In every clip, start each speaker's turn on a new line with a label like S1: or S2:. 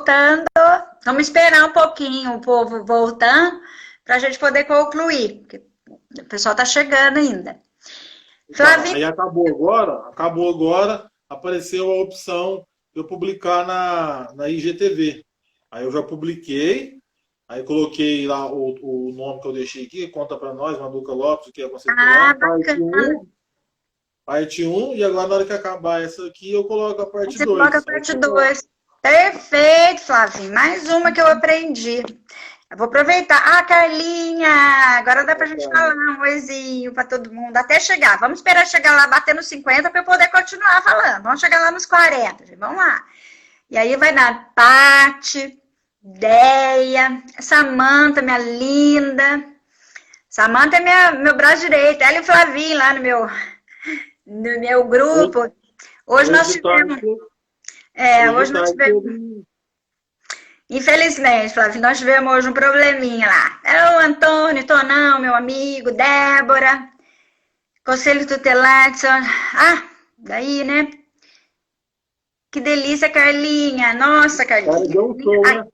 S1: voltando. Vamos esperar um pouquinho o povo voltando para a gente poder concluir, porque o pessoal está chegando ainda.
S2: Então, aí acabou agora, apareceu a opção de eu publicar na IGTV. Aí eu já publiquei, aí coloquei lá o nome que eu deixei aqui, conta para nós, Manduca Lopes, o que é conceituar, parte 1, e agora na hora que acabar essa aqui, eu coloco a parte 2.
S1: Você coloca a parte 2. Perfeito, Flavinho. Mais uma que eu aprendi. Eu vou aproveitar. Ah, Carlinha, agora dá pra gente falar um oizinho pra todo mundo, até chegar. Vamos esperar chegar lá, bater nos 50 para eu poder continuar falando. Vamos chegar lá nos 40, gente. Vamos lá. E aí vai dar Pati, Deia, Samanta, minha linda. Samanta é meu braço direito. Ela e o Flavinho lá no meu grupo. Hoje nós tivemos... hoje nós tivemos... Infelizmente, Flávio, nós tivemos hoje um probleminha lá. É o Antônio, Tonão, meu amigo, Débora, Conselho Tutelar. Daí, né? Que delícia, Carlinha. Nossa, Carlinha.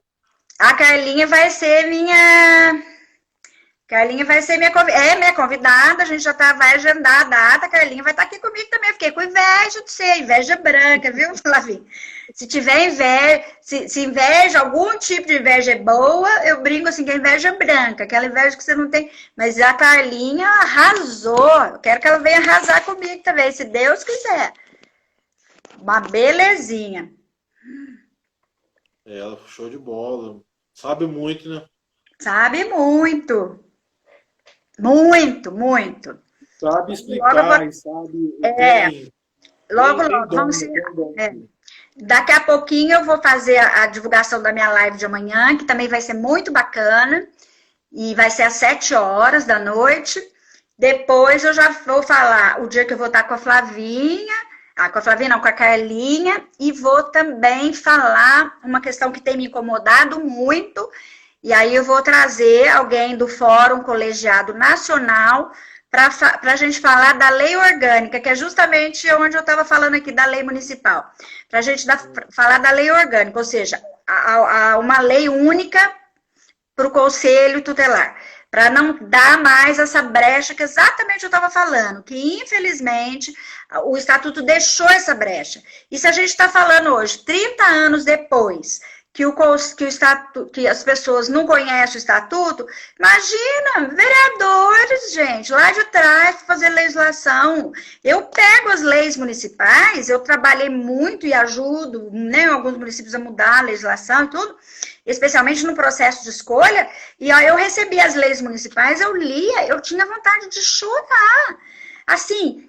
S1: A Carlinha vai ser minha... Carlinha vai ser minha convidada, a gente já vai agendar a data, a Carlinha vai estar aqui comigo também. Fiquei com inveja de ser, inveja branca, viu, Flavinho? Se tiver inveja, se inveja, algum tipo de inveja é boa, eu brinco assim, que é inveja branca, aquela inveja que você não tem. Mas a Carlinha arrasou, eu quero que ela venha arrasar comigo também, se Deus quiser. Uma belezinha.
S2: Ela, show de bola. Sabe muito, né?
S1: Sabe muito. Muito, muito.
S2: Sabe explicar, sabe...
S1: Logo, vamos ser... Daqui a pouquinho eu vou fazer a divulgação da minha live de amanhã, que também vai ser muito bacana. E vai ser às 7 horas da noite. Depois eu já vou falar o dia que eu vou estar com a Flavinha. Com a Flavinha não, com a Carlinha. E vou também falar uma questão que tem me incomodado muito. E aí eu vou trazer alguém do Fórum Colegiado Nacional para a gente falar da lei orgânica, que é justamente onde eu estava falando aqui da lei municipal. Para a gente falar da lei orgânica, ou seja, uma lei única para o Conselho Tutelar, para não dar mais essa brecha que exatamente eu estava falando, que infelizmente o Estatuto deixou essa brecha. E se a gente está falando hoje, 30 anos depois... que as pessoas não conhecem o estatuto, imagina, vereadores, gente, lá de trás, para fazer legislação. Eu pego as leis municipais, eu trabalhei muito e ajudo, né, alguns municípios a mudar a legislação e tudo, especialmente no processo de escolha, e aí eu recebi as leis municipais, eu lia, eu tinha vontade de chorar. Assim,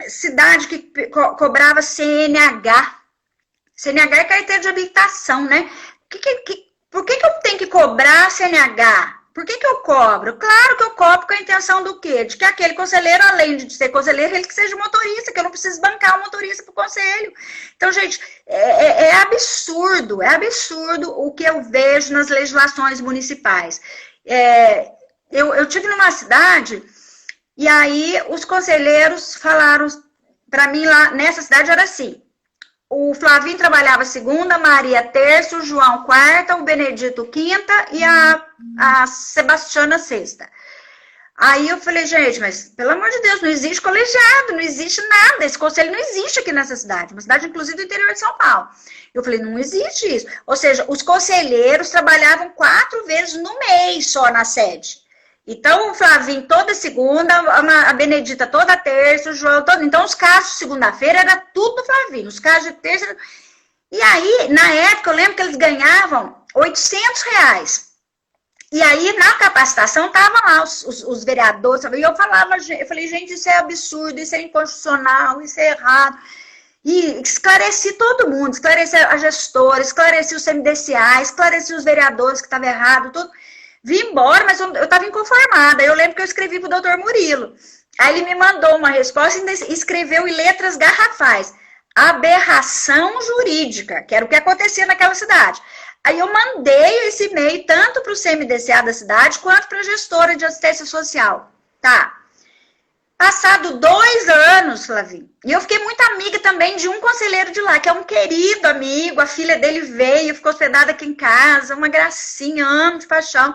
S1: cidade que cobrava CNH, CNH é carteira de habilitação, né? Por que eu tenho que cobrar CNH? Por que eu cobro? Claro que eu cobro com a intenção do quê? De que aquele conselheiro, além de ser conselheiro, ele que seja motorista, que eu não preciso bancar o motorista para o conselho. Então, gente, é absurdo o que eu vejo nas legislações municipais. Eu tive numa cidade, e aí os conselheiros falaram para mim lá, nessa cidade era assim, o Flavinho trabalhava segunda, Maria terça, o João quarta, o Benedito quinta e a Sebastiana sexta. Aí eu falei, gente, mas pelo amor de Deus, não existe colegiado, não existe nada, esse conselho não existe aqui nessa cidade, uma cidade inclusive do interior de São Paulo. Eu falei, não existe isso. Ou seja, os conselheiros trabalhavam 4 vezes no mês só na sede. Então, o Flavinho toda segunda, a Benedita toda terça, o João todo... Então, os casos de segunda-feira era tudo do Flavinho, os casos de terça... E aí, na época, eu lembro que eles ganhavam R$800. E aí, na capacitação, estavam lá os vereadores, e eu falei, gente, isso é absurdo, isso é inconstitucional, isso é errado. E esclareci todo mundo, esclareci a gestora, esclareci os CMDCA, esclareci os vereadores que estavam errado, tudo... Vim embora, mas eu estava inconformada. Eu lembro que eu escrevi para o doutor Murilo. Aí ele me mandou uma resposta e escreveu em letras garrafais. Aberração jurídica, que era o que acontecia naquela cidade. Aí eu mandei esse e-mail tanto para o CMDCA da cidade, quanto para a gestora de assistência social. Tá. Passado 2 anos, Flavinho, e eu fiquei muito amiga também de um conselheiro de lá, que é um querido amigo, a filha dele veio, ficou hospedada aqui em casa, uma gracinha, amo de paixão.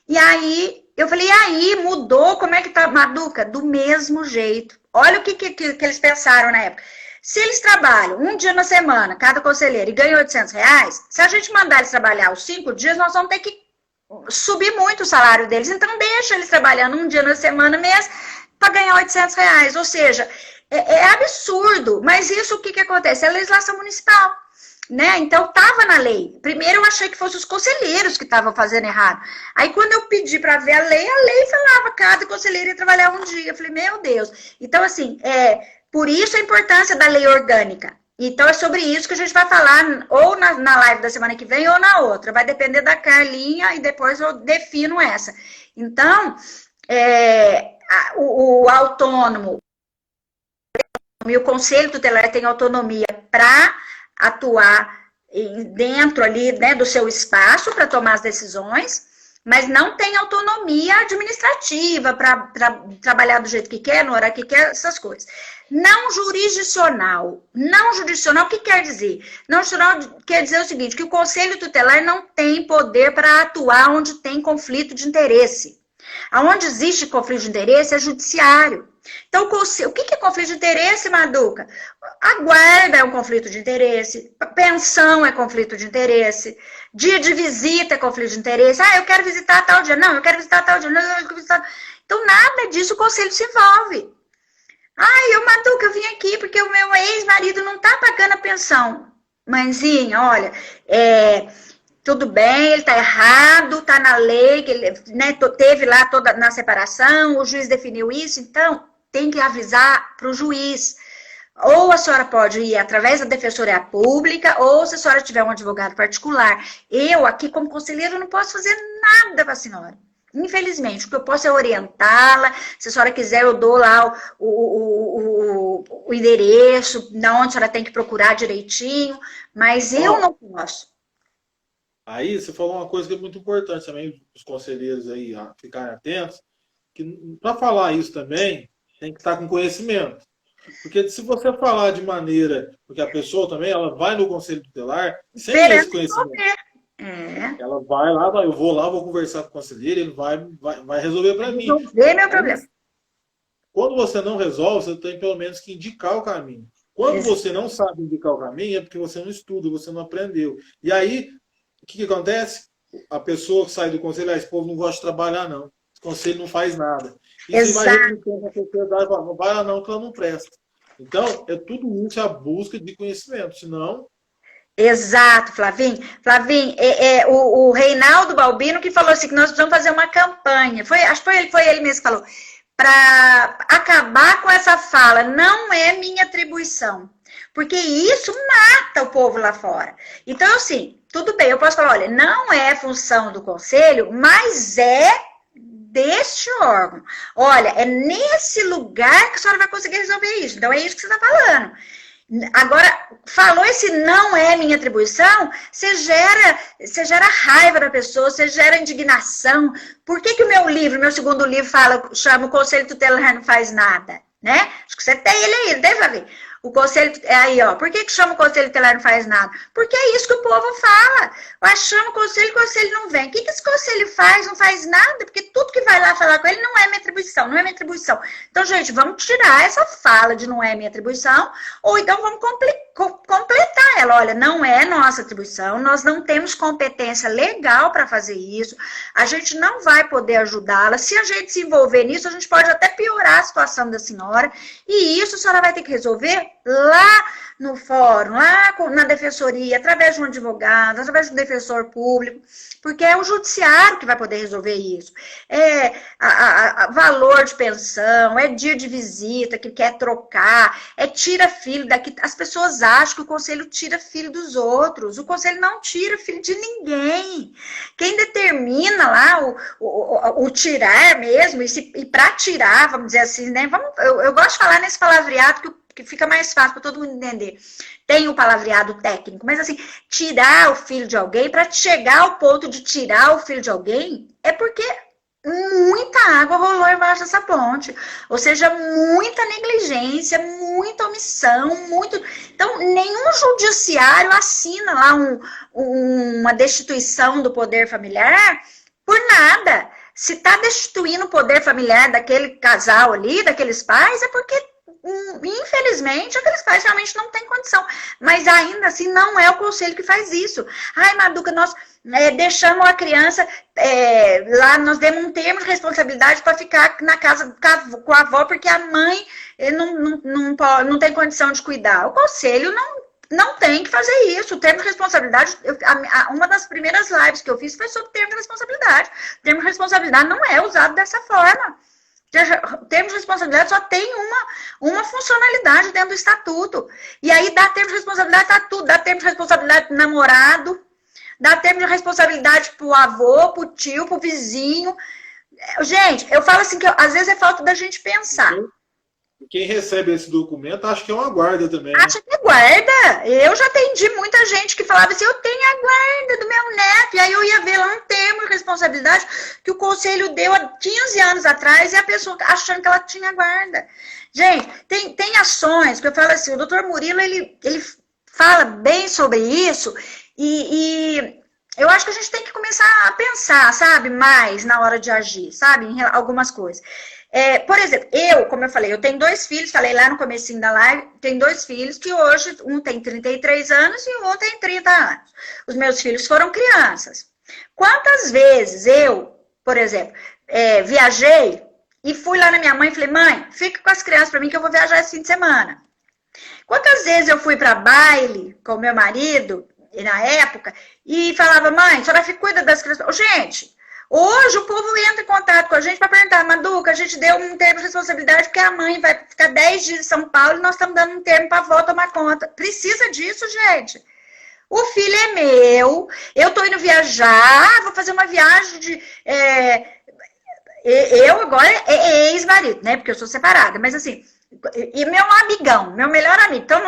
S1: E aí, eu falei, e aí, mudou? Como é que tá, Maduca? Do mesmo jeito. Olha o que eles pensaram na época. Se eles trabalham um dia na semana, cada conselheiro, e ganham R$800, se a gente mandar eles trabalhar os 5 dias, nós vamos ter que subir muito o salário deles. Então, deixa eles trabalhando um dia na semana mesmo, para ganhar R$800. Ou seja, é absurdo. Mas isso, o que acontece? É a legislação municipal. Né? Então, estava na lei. Primeiro, eu achei que fossem os conselheiros que estavam fazendo errado. Aí, quando eu pedi para ver a lei falava que cada conselheiro ia trabalhar um dia. Eu falei, meu Deus. Então, assim, por isso a importância da lei orgânica. Então, é sobre isso que a gente vai falar ou na live da semana que vem ou na outra. Vai depender da Carlinha e depois eu defino essa. Então, o autônomo e o conselho tutelar tem autonomia para atuar dentro ali, né, do seu espaço para tomar as decisões, mas não tem autonomia administrativa para trabalhar do jeito que quer, no horário que quer, essas coisas. Não jurisdicional. Não jurisdicional, o que quer dizer? Não jurisdicional quer dizer o seguinte, que o conselho tutelar não tem poder para atuar onde tem conflito de interesse. Aonde existe conflito de interesse é judiciário. Então, o que é conflito de interesse, Maduca? A guarda é um conflito de interesse, pensão é conflito de interesse, dia de visita é conflito de interesse. Ah, eu quero visitar tal dia. Não, eu quero visitar tal dia. Não, eu quero visitar... Então, nada disso o conselho se envolve. Ah, Maduca, eu vim aqui porque o meu ex-marido não está pagando a pensão. Mãezinha, olha, tudo bem, ele está errado, está na lei, que ele, né, teve lá toda na separação, o juiz definiu isso, então tem que avisar para o juiz. Ou a senhora pode ir através da defensoria pública, ou se a senhora tiver um advogado particular. Eu, aqui, como conselheiro, não posso fazer nada para a senhora. Infelizmente, o que eu posso é orientá-la. Se a senhora quiser, eu dou lá o endereço, de onde a senhora tem que procurar direitinho, mas eu não posso.
S2: Aí você falou uma coisa que é muito importante também, os conselheiros aí ficarem atentos, que para falar isso também, tem que estar com conhecimento. Porque se você falar de maneira, porque a pessoa também, ela vai no conselho tutelar sem esse conhecimento. Ela vai lá, eu vou lá, vou conversar com o conselheiro, ele vai resolver para mim.
S1: Resolver meu problema.
S2: Quando você não resolve, você tem pelo menos que indicar o caminho. Quando você não sabe indicar o caminho, é porque você não estuda, você não aprendeu. E aí, o que acontece? A pessoa que sai do conselho, esse povo não gosta de trabalhar, não. Esse conselho não faz nada. E você vai replicando a sociedade e fala, não vai lá não, que ela não presta. Então, é tudo isso a busca de conhecimento, senão...
S1: Exato, Flavinho. Flavinho, o Reinaldo Balbino que falou assim, que nós precisamos fazer uma campanha. Acho que foi ele mesmo que falou. Para acabar com essa fala, não é minha atribuição. Porque isso mata o povo lá fora. Então, assim, tudo bem, eu posso falar, olha, não é função do conselho, mas é deste órgão. Olha, é nesse lugar que a senhora vai conseguir resolver isso. Então, é isso que você está falando. Agora, falou esse não é minha atribuição, você gera raiva da pessoa, você gera indignação. Por que o meu segundo livro, chama O Conselho Tutelar Não Faz Nada? Né? Acho que você tem ele aí, deixa eu ver. O conselho, aí ó, por que chama o conselho tutelar não faz nada? Porque é isso que o povo fala. Chama o conselho não vem. O que esse conselho faz? Não faz nada, porque tudo que vai lá falar com ele não é minha atribuição, não é minha atribuição. Então, gente, vamos tirar essa fala de não é minha atribuição, ou então vamos completar ela. Olha, não é nossa atribuição, nós não temos competência legal para fazer isso, a gente não vai poder ajudá-la. Se a gente se envolver nisso, a gente pode até piorar a situação da senhora, e isso a senhora vai ter que resolver lá no fórum, lá na defensoria, através de um advogado, através de um defensor público, porque é o judiciário que vai poder resolver isso. É valor de pensão, é dia de visita que quer trocar, tira filho daqui. As pessoas acham que o conselho tira filho dos outros. O conselho não tira filho de ninguém. Quem determina lá o tirar mesmo, e para tirar, vamos dizer assim, né? Eu gosto de falar nesse palavreado que fica mais fácil para todo mundo entender. Tem o palavreado técnico, mas assim, tirar o filho de alguém, para chegar ao ponto de tirar o filho de alguém, é porque muita água rolou embaixo dessa ponte. Ou seja, muita negligência, muita omissão, muito. Então, nenhum judiciário assina lá uma destituição do poder familiar por nada. Se está destituindo o poder familiar daquele casal ali, daqueles pais, é porque, infelizmente, aqueles pais realmente não têm condição. Mas ainda assim, não é o conselho que faz isso. Ai, Maduca, nós deixamos a criança lá, nós demos um termo de responsabilidade para ficar na casa com a avó, porque a mãe não tem condição de cuidar. O conselho não tem que fazer isso. O termo de responsabilidade, uma das primeiras lives que eu fiz foi sobre o termo de responsabilidade. O termo de responsabilidade não é usado dessa forma. O termo de responsabilidade só tem uma funcionalidade dentro do estatuto. E aí dá termo de responsabilidade para tudo. Dá termo de responsabilidade para o namorado, dá termo de responsabilidade para o avô, para o tio, para o vizinho. Gente, eu falo assim que às vezes é falta da gente pensar.
S2: Quem recebe esse documento, acho que é uma guarda também.
S1: Acha que é guarda? Eu já atendi muita gente que falava assim, eu tenho a guarda do meu neto. E aí eu ia ver lá um termo de responsabilidade que o conselho deu há 15 anos atrás e a pessoa achando que ela tinha guarda. Gente, tem ações que eu falo assim, o doutor Murilo, ele fala bem sobre isso e eu acho que a gente tem que começar a pensar, sabe, mais na hora de agir, sabe, em algumas coisas. Por exemplo, como eu falei, eu tenho 2 filhos, falei lá no comecinho da live, tenho 2 filhos que hoje, um tem 33 anos e o outro tem 30 anos. Os meus filhos foram crianças. Quantas vezes eu, por exemplo, viajei e fui lá na minha mãe e falei, mãe, fica com as crianças para mim que eu vou viajar esse fim de semana. Quantas vezes eu fui para baile com meu marido, na época, e falava, mãe, a senhora cuida das crianças. Gente, hoje o povo entra em contato com a gente para perguntar, Maduca, a gente deu um termo de responsabilidade porque a mãe vai ficar 10 dias em São Paulo e nós estamos dando um termo para a avó tomar conta. Precisa disso, gente. O filho é meu, eu estou indo viajar, vou fazer uma viagem de... eu agora é ex-marido, né? Porque eu sou separada, mas assim... E meu amigão, meu melhor amigo. Então,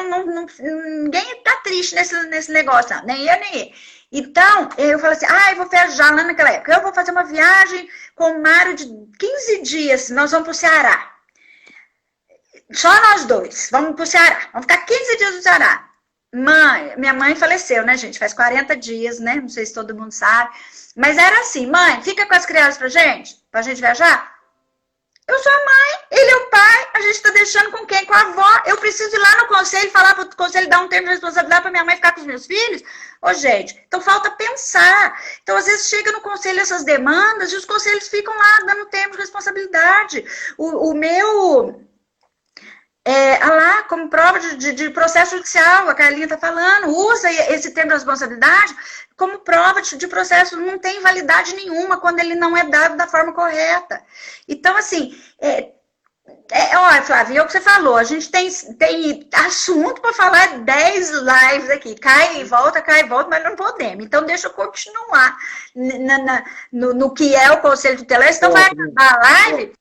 S1: ninguém tá triste nesse negócio, não. Nem eu, nem ele. Então, eu falei assim, eu vou viajar lá naquela época. Eu vou fazer uma viagem com o Mário de 15 dias. Nós vamos pro Ceará. Só nós 2. Vamos pro Ceará. Vamos ficar 15 dias no Ceará. Minha mãe faleceu, né, gente? Faz 40 dias, né? Não sei se todo mundo sabe. Mas era assim, mãe, fica com as crianças pra gente viajar. Eu sou a mãe, ele é o pai, a gente tá deixando com quem? Com a avó. Eu preciso ir lá no conselho, falar pro conselho dar um termo de responsabilidade pra minha mãe ficar com os meus filhos? Ô, gente, então falta pensar. Então, às vezes, chega no conselho essas demandas e os conselhos ficam lá dando termo de responsabilidade. O meu... lá, como prova de processo judicial, a Carlinha tá falando, usa esse termo de responsabilidade como prova de processo, não tem validade nenhuma quando ele não é dado da forma correta. Então, assim, olha, Flávia, é o que você falou, a gente tem assunto para falar 10 lives aqui, cai e volta, mas não podemos. Então, deixa eu continuar no que é o Conselho Tutelar, então vai acabar a live...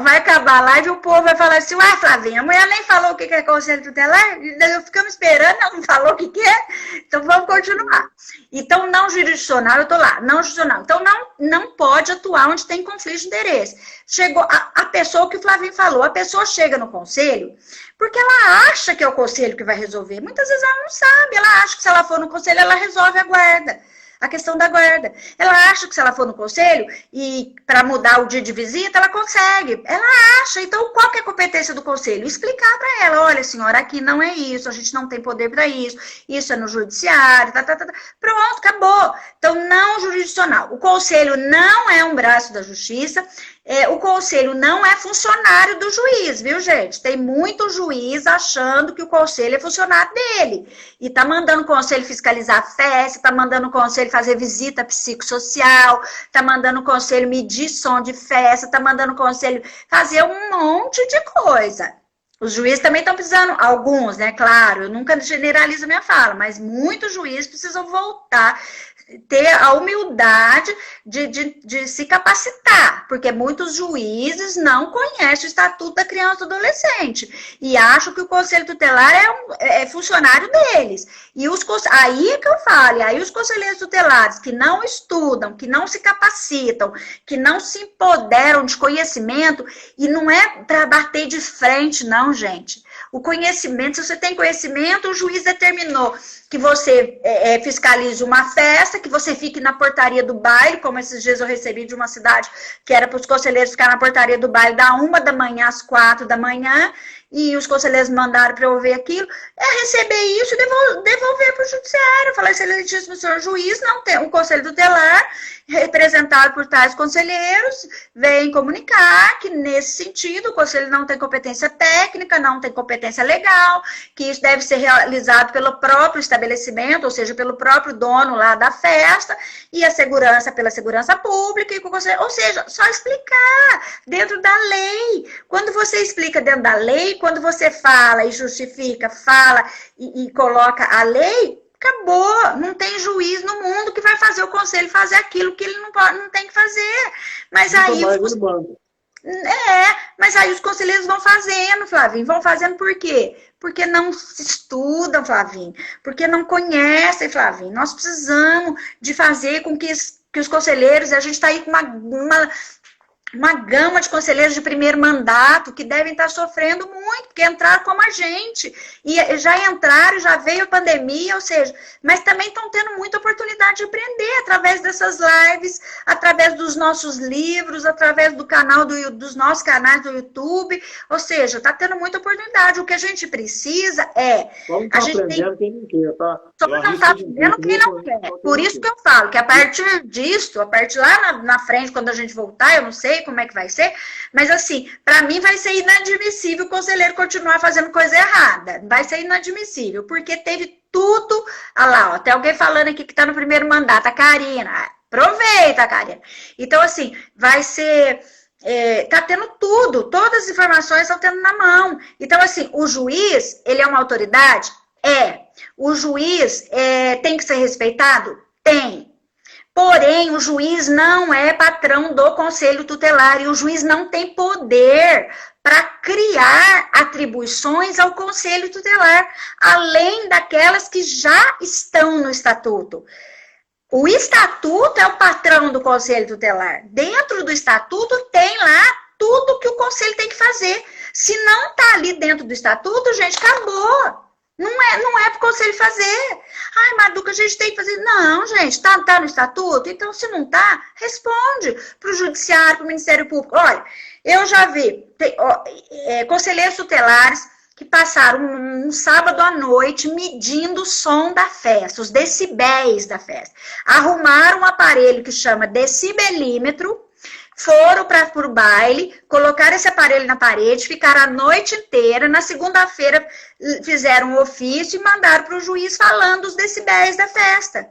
S1: vai acabar a live e o povo vai falar assim, Flavinha, a mulher nem falou o que é conselho tutelar, eu ficamos esperando, ela não falou o que é, então vamos continuar. Então, não jurisdicional, eu tô lá, não jurisdicional. Então, não pode atuar onde tem conflito de interesse. Chegou a pessoa, o que o Flavinho falou, a pessoa chega no conselho porque ela acha que é o conselho que vai resolver. Muitas vezes ela não sabe, ela acha que se ela for no conselho, ela resolve a guarda. A questão da guarda. Ela acha que se ela for no conselho e para mudar o dia de visita, ela consegue. Ela acha. Então, qual que é a competência do conselho? Explicar para ela, olha, senhora, aqui não é isso, a gente não tem poder para isso é no judiciário, Pronto, acabou. Então, não jurisdicional. O conselho não é um braço da justiça, o conselho não é funcionário do juiz, viu, gente? Tem muito juiz achando que o conselho é funcionário dele. E tá mandando o conselho fiscalizar festa, tá mandando o conselho fazer visita psicossocial, tá mandando o conselho medir som de festa, tá mandando o conselho fazer um monte de coisa. Os juízes também estão precisando, alguns, né? Claro, eu nunca generalizo minha fala, mas muitos juízes precisam voltar, ter a humildade de se capacitar, porque muitos juízes não conhecem o Estatuto da Criança e do Adolescente e acham que o Conselho Tutelar é funcionário deles. E aí é que eu falo, aí os conselheiros tutelares que não estudam, que não se capacitam, que não se empoderam de conhecimento, e não é para bater de frente, não, gente. O conhecimento, se você tem conhecimento, o juiz determinou que você fiscalize uma festa, que você fique na portaria do baile, como esses dias eu recebi de uma cidade que era para os conselheiros ficar na portaria do baile da 1h às 4h, e os conselheiros mandaram para eu ver aquilo, receber isso e devolver para o judiciário. Falar, excelentíssimo senhor juiz, não tem o conselho tutelar, representado por tais conselheiros, vem comunicar que, nesse sentido, o conselho não tem competência técnica, não tem competência legal, que isso deve ser realizado pelo próprio estabelecimento, ou seja, pelo próprio dono lá da festa, e a segurança pela segurança pública, e com o conselho, ou seja, só explicar dentro da lei. Quando você explica dentro da lei, quando você fala e justifica, fala e coloca a lei, acabou. Não tem juiz no mundo que vai fazer o conselho fazer aquilo que ele não tem que fazer. Mas aí, mas aí os conselheiros vão fazendo, Flavinho. Vão fazendo por quê? Porque não estudam, Flavinho. Porque não conhecem, Flavinho. Nós precisamos de fazer com que os conselheiros, a gente está aí com uma gama de conselheiros de primeiro mandato que devem estar sofrendo muito, porque entraram como a gente. E já entraram, já veio a pandemia, ou seja, mas também estão tendo muita oportunidade de aprender através dessas lives, através dos nossos livros, através do canal dos nossos canais do YouTube. Ou seja, está tendo muita oportunidade. O que a gente precisa é...
S2: Vamos aprendendo quem não quer, tá?
S1: Só não está aprendendo quem não quer. Por isso que eu falo que a partir disso, a partir lá na frente, quando a gente voltar, eu não sei como é que vai ser, mas assim, para mim vai ser inadmissível o conselheiro continuar fazendo coisa errada. Vai ser inadmissível, porque teve tudo. Olha lá, ó, tem alguém falando aqui que está no primeiro mandato, a Karina. Aproveita, Karina. Então, assim, vai ser... tá tendo tudo, todas as informações estão tendo na mão. Então, assim, o juiz, ele é uma autoridade? O juiz tem que ser respeitado? Tem. Porém, o juiz não é patrão do conselho tutelar e o juiz não tem poder para criar atribuições ao conselho tutelar, além daquelas que já estão no estatuto. O estatuto é o patrão do conselho tutelar. Dentro do estatuto tem lá tudo que o conselho tem que fazer. Se não está ali dentro do estatuto, gente, acabou. Não é para o conselho fazer. Ai, Marduca, a gente tem que fazer. Não, gente, tá no estatuto? Então, se não tá, responde para o judiciário, para o Ministério Público. Olha, eu já vi conselheiros tutelares que passaram um sábado à noite medindo o som da festa, os decibéis da festa. Arrumaram um aparelho que chama decibelímetro, foram para o baile, colocaram esse aparelho na parede, ficaram a noite inteira, na segunda-feira fizeram um ofício e mandaram para o juiz falando os decibéis da festa.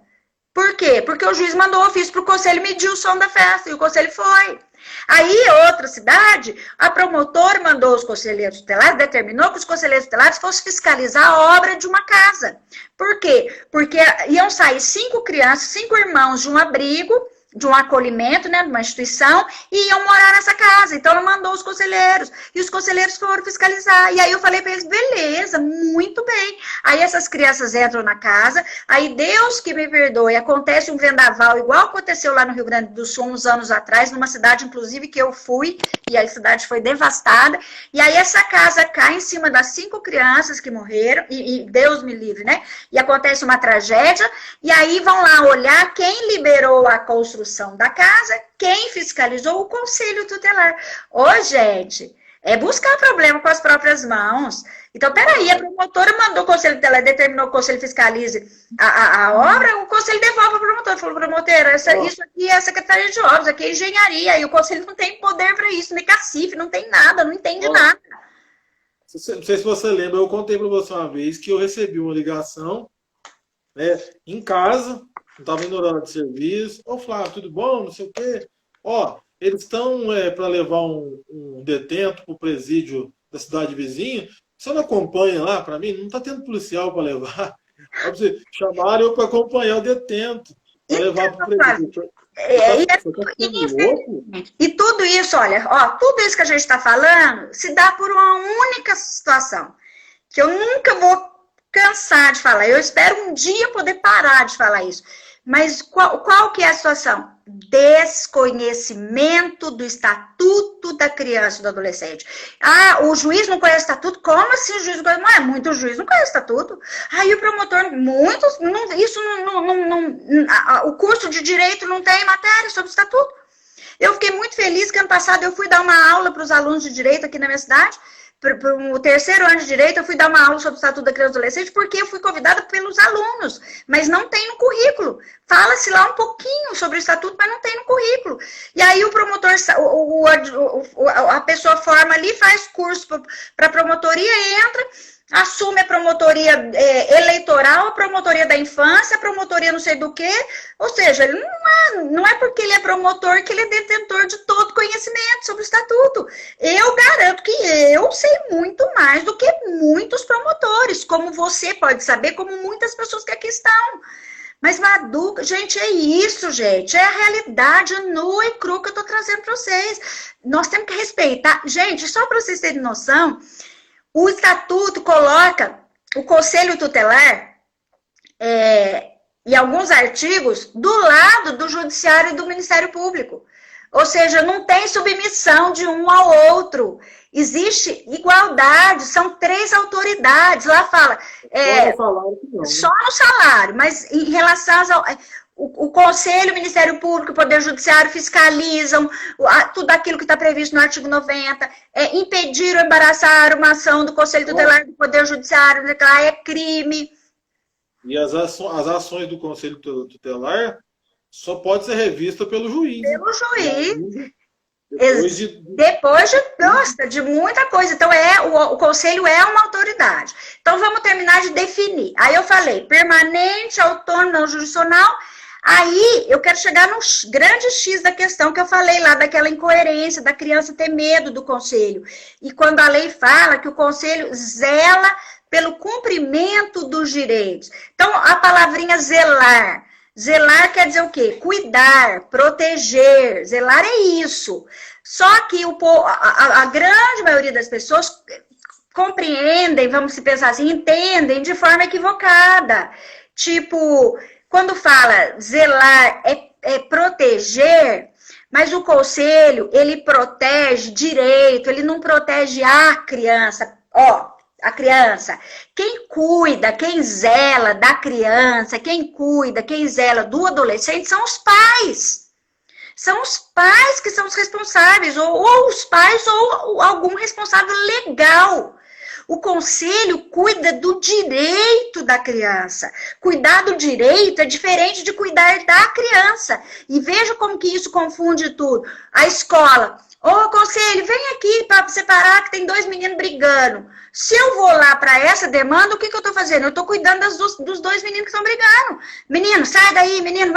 S1: Por quê? Porque o juiz mandou ofício para o conselho medir o som da festa, e o conselho foi. Aí, outra cidade, a promotora mandou os conselheiros tutelares, determinou que os conselheiros tutelares fossem fiscalizar a obra de uma casa. Por quê? Porque iam sair 5 crianças, 5 irmãos de um abrigo, de um acolhimento, né, de uma instituição, e iam morar nessa casa. Então, ela mandou os conselheiros, e os conselheiros foram fiscalizar. E aí eu falei para eles, beleza, muito bem. Aí essas crianças entram na casa, aí Deus que me perdoe, acontece um vendaval, igual aconteceu lá no Rio Grande do Sul, uns anos atrás, numa cidade, inclusive, que eu fui, e a cidade foi devastada, e aí essa casa cai em cima das 5 crianças que morreram, e Deus me livre, né? E acontece uma tragédia, e aí vão lá olhar quem liberou a construção da casa, quem fiscalizou o conselho tutelar. Ô, gente, é buscar problema com as próprias mãos. Então, peraí, a promotora mandou o conselho tutelar, determinou que o conselho fiscalize a obra, o conselho devolve para a promotora. Falou, promotora, isso aqui é a Secretaria de Obras, aqui é engenharia, e o conselho não tem poder para isso, nem cacife, não tem nada, não entende nada.
S2: Não sei se você lembra, eu contei para você uma vez que eu recebi uma ligação, né, em casa, não estava indo hora de serviço. Ô, Flávio, tudo bom? Não sei o quê. Ó, eles estão para levar um detento para o presídio da cidade vizinha, você não acompanha lá para mim? Não está tendo policial para levar. Chamaram eu para acompanhar o detento, para levar para o presídio.
S1: E tudo isso, olha, ó, tudo isso que a gente está falando se dá por uma única situação, que eu nunca vou cansar de falar. Eu espero um dia poder parar de falar isso. Mas qual que é a situação? Desconhecimento do Estatuto da Criança e do Adolescente. Ah, o juiz não conhece o Estatuto? Como assim o juiz não conhece? Não é muito juiz não conhece o Estatuto. Aí o promotor, muitos, o curso de Direito não tem matéria sobre o Estatuto. Eu fiquei muito feliz que ano passado eu fui dar uma aula para os alunos de Direito aqui na minha cidade. Para o terceiro ano de Direito, eu fui dar uma aula sobre o Estatuto da Criança e do Adolescente porque eu fui convidada pelos alunos, mas não tem no currículo. Fala-se lá um pouquinho sobre o Estatuto, mas não tem no currículo. E aí o promotor, a pessoa forma ali, faz curso para a promotoria e entra, assume a promotoria eleitoral, a promotoria da infância, a promotoria não sei do quê. Ou seja, ele não é porque ele é promotor que ele é detentor de todo conhecimento sobre o Estatuto. Eu garanto que eu sei muito mais do que muitos promotores, como você pode saber, como muitas pessoas que aqui estão. Mas, Maduca, gente, é isso, gente. É a realidade nua e crua que eu estou trazendo para vocês. Nós temos que respeitar. Gente, só para vocês terem noção, o Estatuto coloca o Conselho Tutelar e alguns artigos do lado do Judiciário e do Ministério Público. Ou seja, não tem submissão de um ao outro. Existe igualdade, são 3 autoridades. Lá fala... só no salário, mas em relação o Conselho, o Ministério Público, o Poder Judiciário fiscalizam tudo aquilo que está previsto no artigo 90, impedir ou embaraçar uma ação do Conselho Tutelar do Poder Judiciário, declarar é crime.
S2: E as ações do Conselho Tutelar só pode ser revista pelo juiz.
S1: Pelo juiz. Depois de muita coisa. Então, o Conselho é uma autoridade. Então, vamos terminar de definir. Aí eu falei, permanente, autônomo, não jurisdicional. Aí, eu quero chegar no grande X da questão que eu falei lá, daquela incoerência, da criança ter medo do Conselho. E quando a lei fala que o Conselho zela pelo cumprimento dos direitos. Então, a palavrinha zelar. Zelar quer dizer o quê? Cuidar, proteger. Zelar é isso. Só que a grande maioria das pessoas compreendem, vamos se pensar assim, entendem de forma equivocada. Tipo, quando fala zelar é proteger, mas o Conselho, ele protege direito, ele não protege a criança. A criança, quem cuida, quem zela da criança, quem cuida, quem zela do adolescente são os pais. São os pais que são os responsáveis, ou os pais ou algum responsável legal. O Conselho cuida do direito da criança. Cuidar do direito é diferente de cuidar da criança. E veja como que isso confunde tudo. A escola... Conselho, vem aqui para separar que tem 2 meninos brigando. Se eu vou lá para essa demanda, o que eu estou fazendo? Eu estou cuidando dos 2 meninos que estão brigando. Menino, sai daí, menino.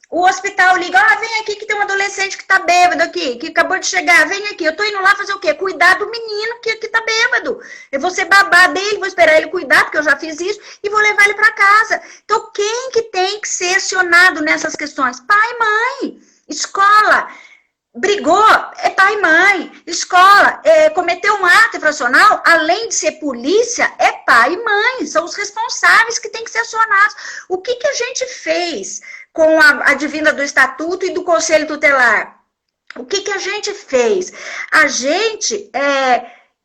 S1: O hospital liga, vem aqui que tem um adolescente que está bêbado aqui, que acabou de chegar, vem aqui. Eu estou indo lá fazer o quê? Cuidar do menino que está bêbado. Eu vou ser babá dele, vou esperar ele cuidar, porque eu já fiz isso, e vou levar ele para casa. Então, quem que tem que ser acionado nessas questões? Pai, mãe, escola. Brigou, é pai e mãe. Escola, cometeu um ato infracional, além de ser polícia, é pai e mãe. São os responsáveis que têm que ser acionados. O que a gente fez com a advinda do Estatuto e do Conselho Tutelar? O que a gente fez? A gente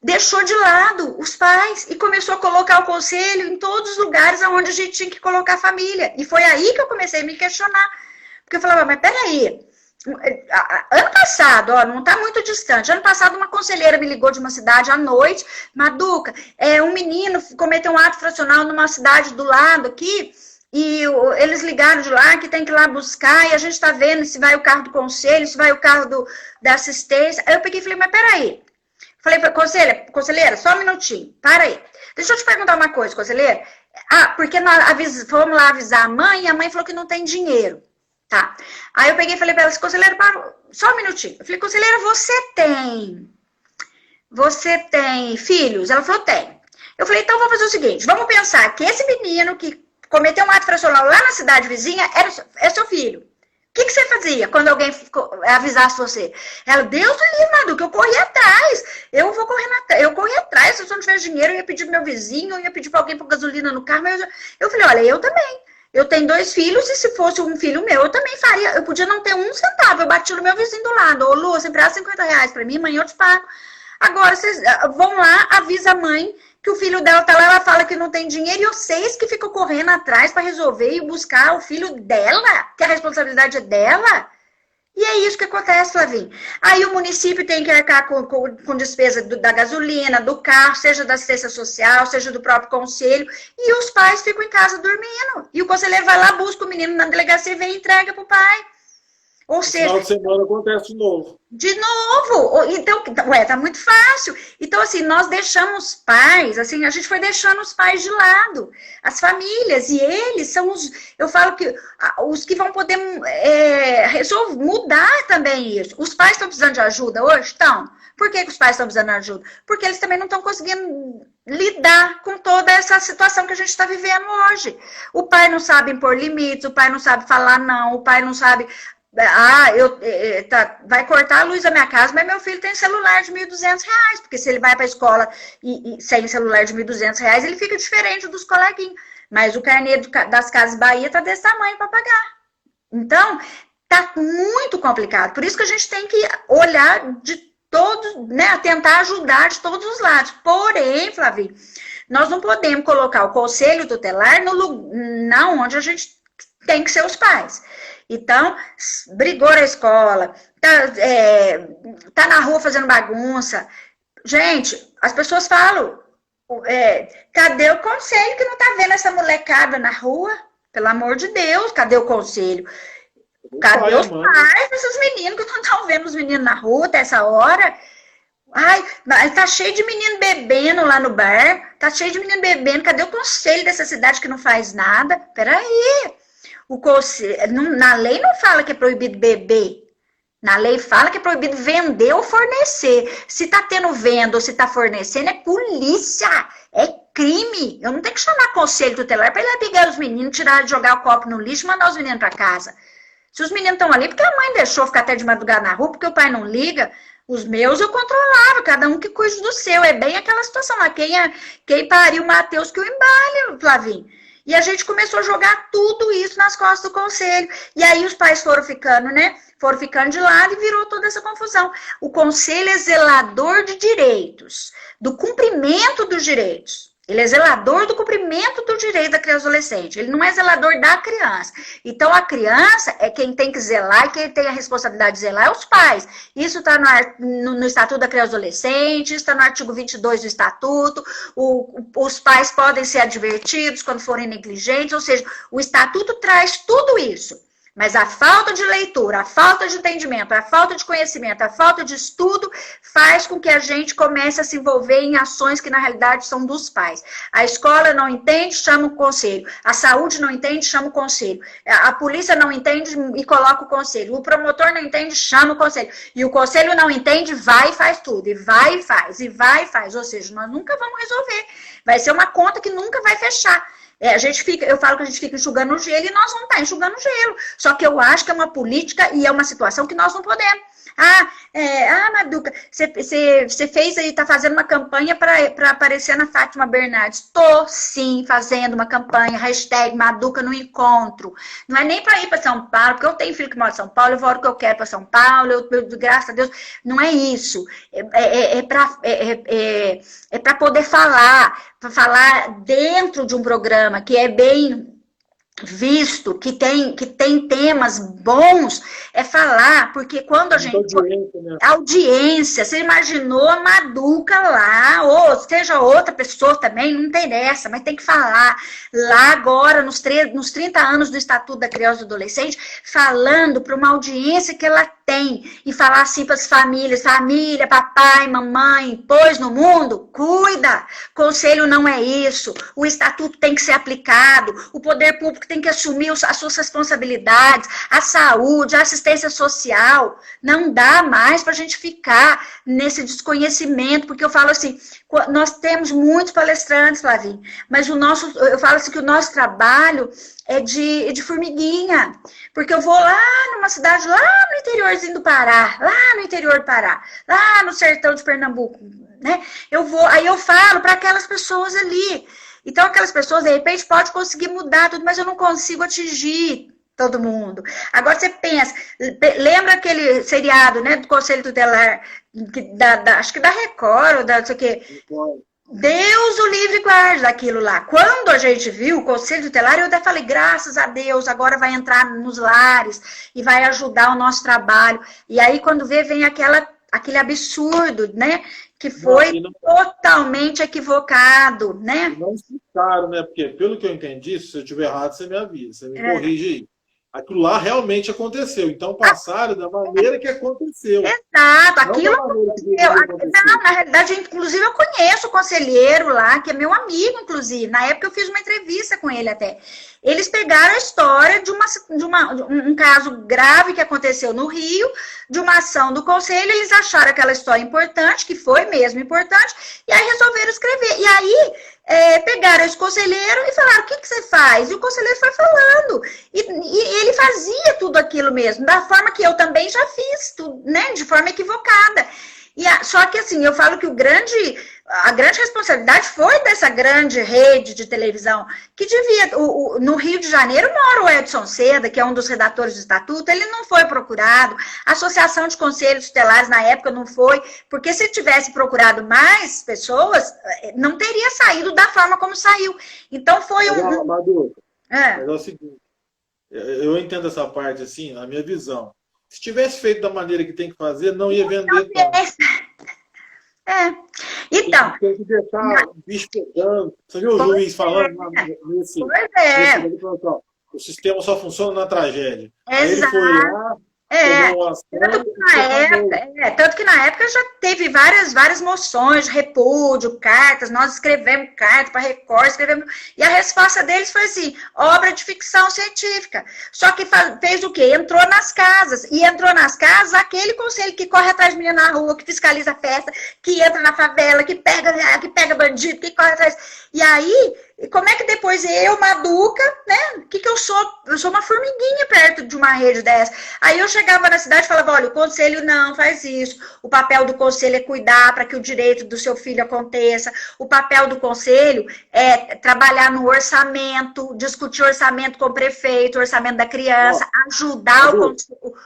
S1: deixou de lado os pais e começou a colocar o Conselho em todos os lugares onde a gente tinha que colocar a família. E foi aí que eu comecei a me questionar. Porque eu falava, mas peraí... Ano passado, não está muito distante. Ano passado, uma conselheira me ligou de uma cidade à noite. Maduca, um menino cometeu um ato infracional numa cidade do lado aqui. E eles ligaram de lá que tem que ir lá buscar. E a gente está vendo se vai o carro do conselho, se vai o carro da assistência. Aí eu peguei e falei, mas peraí. Falei, conselheira, só um minutinho. Para aí. Deixa eu te perguntar uma coisa, conselheira. Porque nós fomos lá avisar a mãe e a mãe falou que não tem dinheiro. Tá. Aí eu peguei e falei para ela, conselheira, só um minutinho. Eu falei, conselheira, você tem você tem filhos? Ela falou, tem. Eu falei, então vamos fazer o seguinte, vamos pensar que esse menino que cometeu um ato infracional lá na cidade vizinha é seu filho. O que você fazia quando alguém avisasse você? Ela, Deus do livre, Madu, que eu corri atrás. Eu corri atrás. Se eu não tivesse dinheiro, eu ia pedir pro meu vizinho, eu ia pedir para alguém pôr gasolina no carro. Mas eu falei, olha, eu também. Eu tenho 2 filhos e se fosse um filho meu, eu também faria. Eu podia não ter 1 centavo. Eu bati no meu vizinho do lado. Ô, Lu, você empresta R$50 para mim, mãe, eu te pago. Agora, vocês vão lá, avisa a mãe que o filho dela tá lá, ela fala que não tem dinheiro, e vocês que ficam correndo atrás para resolver e buscar o filho dela, que a responsabilidade é dela. E é isso que acontece, Flavinho. Aí o município tem que arcar com despesa da gasolina, do carro, seja da assistência social, seja do próprio conselho, e os pais ficam em casa dormindo. E o conselheiro vai lá, busca o menino na delegacia e vem e entrega pro pai. Ou seja,
S2: final de semana acontece de novo.
S1: De novo! Então, tá muito fácil. Então, assim, nós deixamos pais, assim, a gente foi deixando os pais de lado, as famílias, e eles são eu falo que os que vão poder mudar também isso. Os pais estão precisando de ajuda hoje? Estão. Por que os pais estão precisando de ajuda? Porque eles também não estão conseguindo lidar com toda essa situação que a gente está vivendo hoje. O pai não sabe impor limites, o pai não sabe falar não, o pai não sabe... vai cortar a luz da minha casa, mas meu filho tem celular de R$1.200, porque se ele vai para a escola e sem celular de R$1.200, ele fica diferente dos coleguinhas. Mas o carnê das Casas Bahia tá desse tamanho para pagar. Então, tá muito complicado. Por isso que a gente tem que olhar de todos, né, tentar ajudar de todos os lados. Porém, Flavinho, nós não podemos colocar o conselho tutelar na onde a gente tem que ser os pais. Então, brigou na escola, tá na rua fazendo bagunça. Gente, as pessoas falam, cadê o conselho que não tá vendo essa molecada na rua? Pelo amor de Deus, cadê o conselho? Cadê os pais desses meninos que não estão vendo os meninos na rua até essa hora? Ai, tá cheio de menino bebendo lá no bar, tá cheio de menino bebendo, cadê o conselho dessa cidade que não faz nada? Peraí. Na lei não fala que é proibido beber. Na lei fala que é proibido vender ou fornecer. Se tá tendo venda ou se tá fornecendo, é polícia. É crime. Eu não tenho que chamar conselho tutelar para ir lá pegar os meninos, jogar o copo no lixo e mandar os meninos para casa. Se os meninos estão ali, porque a mãe deixou ficar até de madrugada na rua, porque o pai não liga, os meus eu controlava, cada um que cuide do seu. É bem aquela situação lá. Quem pariu o Matheus que o embale, Flavinho. E a gente começou a jogar tudo isso nas costas do conselho. E aí os pais foram ficando, né? Foram ficando de lado e virou toda essa confusão. O conselho é zelador de direitos, do cumprimento dos direitos. Ele é zelador do cumprimento do direito da criança e adolescente. Ele não é zelador da criança. Então, a criança é quem tem que zelar e quem tem a responsabilidade de zelar é os pais. Isso está no Estatuto da Criança e Adolescente, isso está no artigo 22 do Estatuto. Os pais podem ser advertidos quando forem negligentes. Ou seja, o Estatuto traz tudo isso. Mas a falta de leitura, a falta de entendimento, a falta de conhecimento, a falta de estudo faz com que a gente comece a se envolver em ações que na realidade são dos pais. A escola não entende, chama o conselho. A saúde não entende, chama o conselho. A polícia não entende e coloca o conselho. O promotor não entende, chama o conselho. E o conselho não entende, vai e faz tudo. E vai e faz, e vai e faz. Ou seja, nós nunca vamos resolver. Vai ser uma conta que nunca vai fechar. Eu falo que a gente fica enxugando o gelo e nós vamos estar enxugando o gelo. Só que eu acho que é uma política e é uma situação que nós não podemos. Maduca, você fez aí, tá fazendo uma campanha para aparecer na Fátima Bernardes. Tô sim fazendo uma campanha, hashtag Maduca no encontro. Não é nem para ir para São Paulo, porque eu tenho filho que mora em São Paulo, eu vou a hora que eu quero para São Paulo, graças a Deus, não é isso. É para poder falar dentro de um programa que é bem visto, que tem temas bons, é falar, porque quando a gente... Audiência, você imaginou a Maduca lá, ou seja outra pessoa também, não interessa, mas tem que falar lá agora, nos 30 anos do Estatuto da Criança e do Adolescente, falando para uma audiência que ela tem e falar assim para as famílias, família, papai, mamãe, pôs no mundo, cuida. Conselho não é isso. O estatuto tem que ser aplicado, o poder público tem que assumir as suas responsabilidades, a saúde, a assistência social. Não dá mais para a gente ficar nesse desconhecimento, porque eu falo assim, nós temos muitos palestrantes, Flavinho, mas eu falo assim que o nosso trabalho é de formiguinha, porque eu vou lá numa cidade, lá no interiorzinho do Pará, lá no interior do Pará, lá no sertão de Pernambuco, né? Aí eu falo para aquelas pessoas ali. Então, aquelas pessoas, de repente, podem conseguir mudar tudo, mas eu não consigo atingir todo mundo. Agora, você pensa, lembra aquele seriado, né, do Conselho Tutelar, acho que da Record, ou da não sei o quê. Deus o livre guarde daquilo lá. Quando a gente viu o Conselho Tutelar, eu até falei, graças a Deus, agora vai entrar nos lares e vai ajudar o nosso trabalho. E aí, quando vem aquele absurdo, né, que foi totalmente equivocado, né?
S2: Não explicaram, né? Porque, pelo que eu entendi, se eu estiver errado, você me avisa, você me corrige aí. Aquilo lá realmente aconteceu. Então, passaram da maneira que aconteceu.
S1: Exato, aquilo aconteceu. Não, na realidade, inclusive, eu conheço o conselheiro lá, que é meu amigo, inclusive. Na época, eu fiz uma entrevista com ele até. Eles pegaram a história de um caso grave que aconteceu no Rio, de uma ação do conselho, eles acharam aquela história importante, que foi mesmo importante, e aí resolveram escrever. E aí, pegaram esse conselheiro e falaram, o que você faz? E o conselheiro foi falando. E ele fazia tudo aquilo mesmo, da forma que eu também já fiz, tudo, né? De forma equivocada. Só que assim, eu falo que a grande responsabilidade foi dessa grande rede de televisão, que devia, no Rio de Janeiro mora o Edson Seda, que é um dos redatores do Estatuto, ele não foi procurado, a Associação de Conselhos Tutelares na época não foi, porque se tivesse procurado mais pessoas, não teria saído da forma como saiu. Então foi
S2: Madu, mas é o seguinte, eu entendo essa parte assim, a minha visão. Se tivesse feito da maneira que tem que fazer, não ia vender tanto.
S1: Então.
S2: Tem que deixar o bicho pegando. Você viu o juiz falando nesse o sistema só funciona na tragédia. Aí ele foi lá,
S1: tanto que na época já teve várias moções, repúdio, cartas, nós escrevemos cartas para Record, e a resposta deles foi assim, obra de ficção científica. Só que fez o quê? Entrou nas casas, e entrou nas casas aquele conselho que corre atrás de menina na rua, que fiscaliza a festa, que entra na favela, que pega bandido, que corre atrás. E aí, como é que depois eu, Maduca, né? O que eu sou? Eu sou uma formiguinha perto de uma rede dessa. Aí eu chegava na cidade e falava, olha, o conselho não faz isso. O papel do conselho é cuidar para que o direito do seu filho aconteça. O papel do conselho é trabalhar no orçamento, discutir orçamento com o prefeito, orçamento da criança, ajudar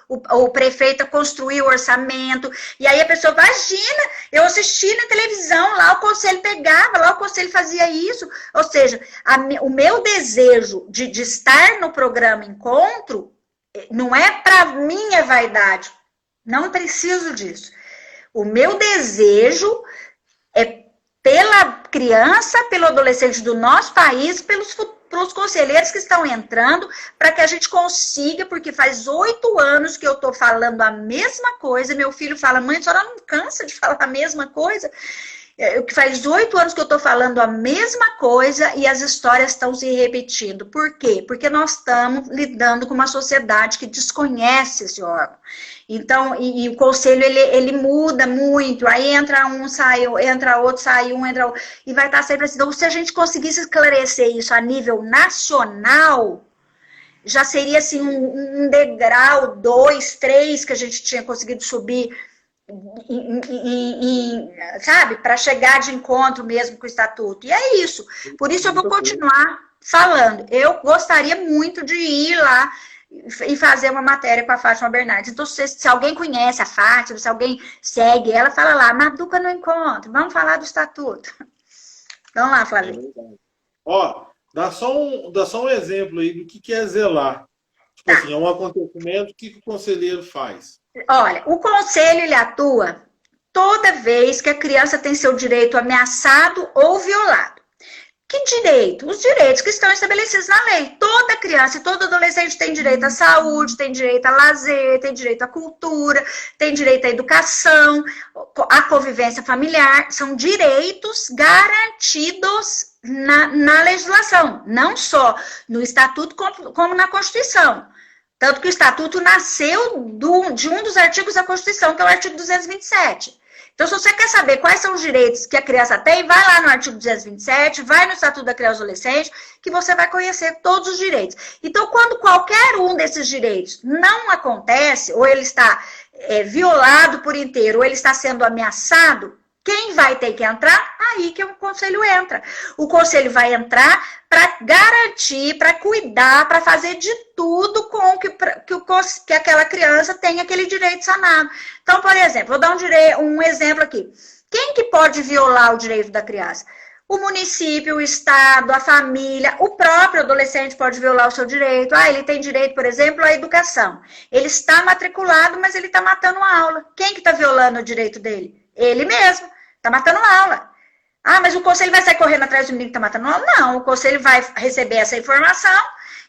S1: o prefeito a construir o orçamento. E aí a pessoa, imagina, eu assisti na televisão, lá o conselho pegava, lá o conselho fazia isso. Ou seja, o meu desejo de estar no programa Encontro não é para minha vaidade. Não preciso disso. O meu desejo é pela criança, pelo adolescente do nosso país, pelos conselheiros que estão entrando, para que a gente consiga, porque faz 8 anos que eu estou falando a mesma coisa, meu filho fala, mãe, a senhora não cansa de falar a mesma coisa? Faz 8 anos que eu estou falando a mesma coisa e as histórias estão se repetindo. Por quê? Porque nós estamos lidando com uma sociedade que desconhece esse órgão. Então, e o conselho, ele muda muito. Aí entra um, sai, entra outro, sai um, entra outro. E vai estar sempre assim. Então, se a gente conseguisse esclarecer isso a nível nacional, já seria assim um degrau, 2, 3 que a gente tinha conseguido subir, sabe, para chegar de encontro mesmo com o Estatuto. E é isso. Por isso eu vou continuar falando. Eu gostaria muito de ir lá e fazer uma matéria com a Fátima Bernardes. Então, se alguém conhece a Fátima, se alguém segue ela, fala lá, Maduca no Encontro, vamos falar do Estatuto. Vamos lá, Flávia.
S2: Ó, dá só um exemplo aí do que é zelar. Tipo assim, é um acontecimento, o que o conselheiro faz?
S1: Olha, o conselho, ele atua toda vez que a criança tem seu direito ameaçado ou violado. Que direito? Os direitos que estão estabelecidos na lei. Toda criança e todo adolescente tem direito à saúde, tem direito a lazer, tem direito à cultura, tem direito à educação, à convivência familiar. São direitos garantidos na legislação, não só no Estatuto como na Constituição. Tanto que o Estatuto nasceu de um dos artigos da Constituição, que é o artigo 227. Então, se você quer saber quais são os direitos que a criança tem, vai lá no artigo 227, vai no Estatuto da Criança e do Adolescente, que você vai conhecer todos os direitos. Então, quando qualquer um desses direitos não acontece, ou ele está violado por inteiro, ou ele está sendo ameaçado, quem vai ter que entrar? Aí que o conselho entra. O conselho vai entrar para garantir, para cuidar, para fazer de tudo com que aquela criança tenha aquele direito sanado. Então, por exemplo, vou dar um exemplo aqui. Quem que pode violar o direito da criança? O município, o estado, a família, o próprio adolescente pode violar o seu direito. Ele tem direito, por exemplo, à educação. Ele está matriculado, mas ele está matando a aula. Quem que está violando o direito dele? Ele mesmo. Está matando a aula. Mas o conselho vai sair correndo atrás do menino que está matando a aula? Não, o conselho vai receber essa informação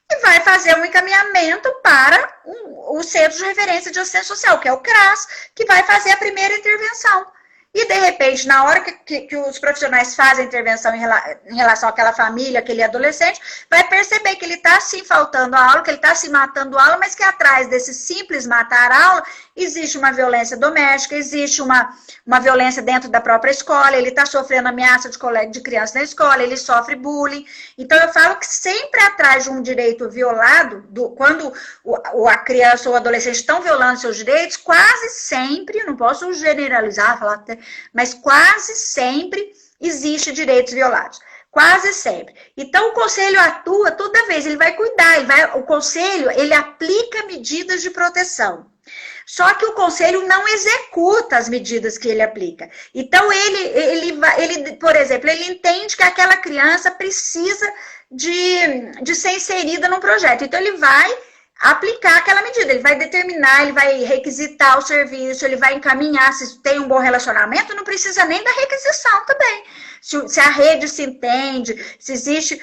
S1: e vai fazer um encaminhamento para o Centro de Referência de Assistência Social, que é o CRAS, que vai fazer a primeira intervenção. E, de repente, na hora que os profissionais fazem a intervenção em relação àquela família, aquele adolescente, vai perceber que ele está, sim, faltando a aula, que ele está se matando a aula, mas que atrás desse simples matar a aula, existe uma violência doméstica, existe uma violência dentro da própria escola, ele está sofrendo ameaça de colega de criança na escola, ele sofre bullying. Então, eu falo que sempre atrás de um direito violado, quando a criança ou o adolescente estão violando seus direitos, quase sempre, não posso generalizar, falar, mas quase sempre existe direitos violados. Quase sempre. Então, o conselho atua toda vez, ele vai cuidar, o conselho, ele aplica medidas de proteção. Só que o conselho não executa as medidas que ele aplica. Então, ele, por exemplo, ele entende que aquela criança precisa de ser inserida num projeto. Então, ele vai aplicar aquela medida, ele vai determinar, ele vai requisitar o serviço, ele vai encaminhar, se tem um bom relacionamento, não precisa nem da requisição também. Se a rede se entende, se existe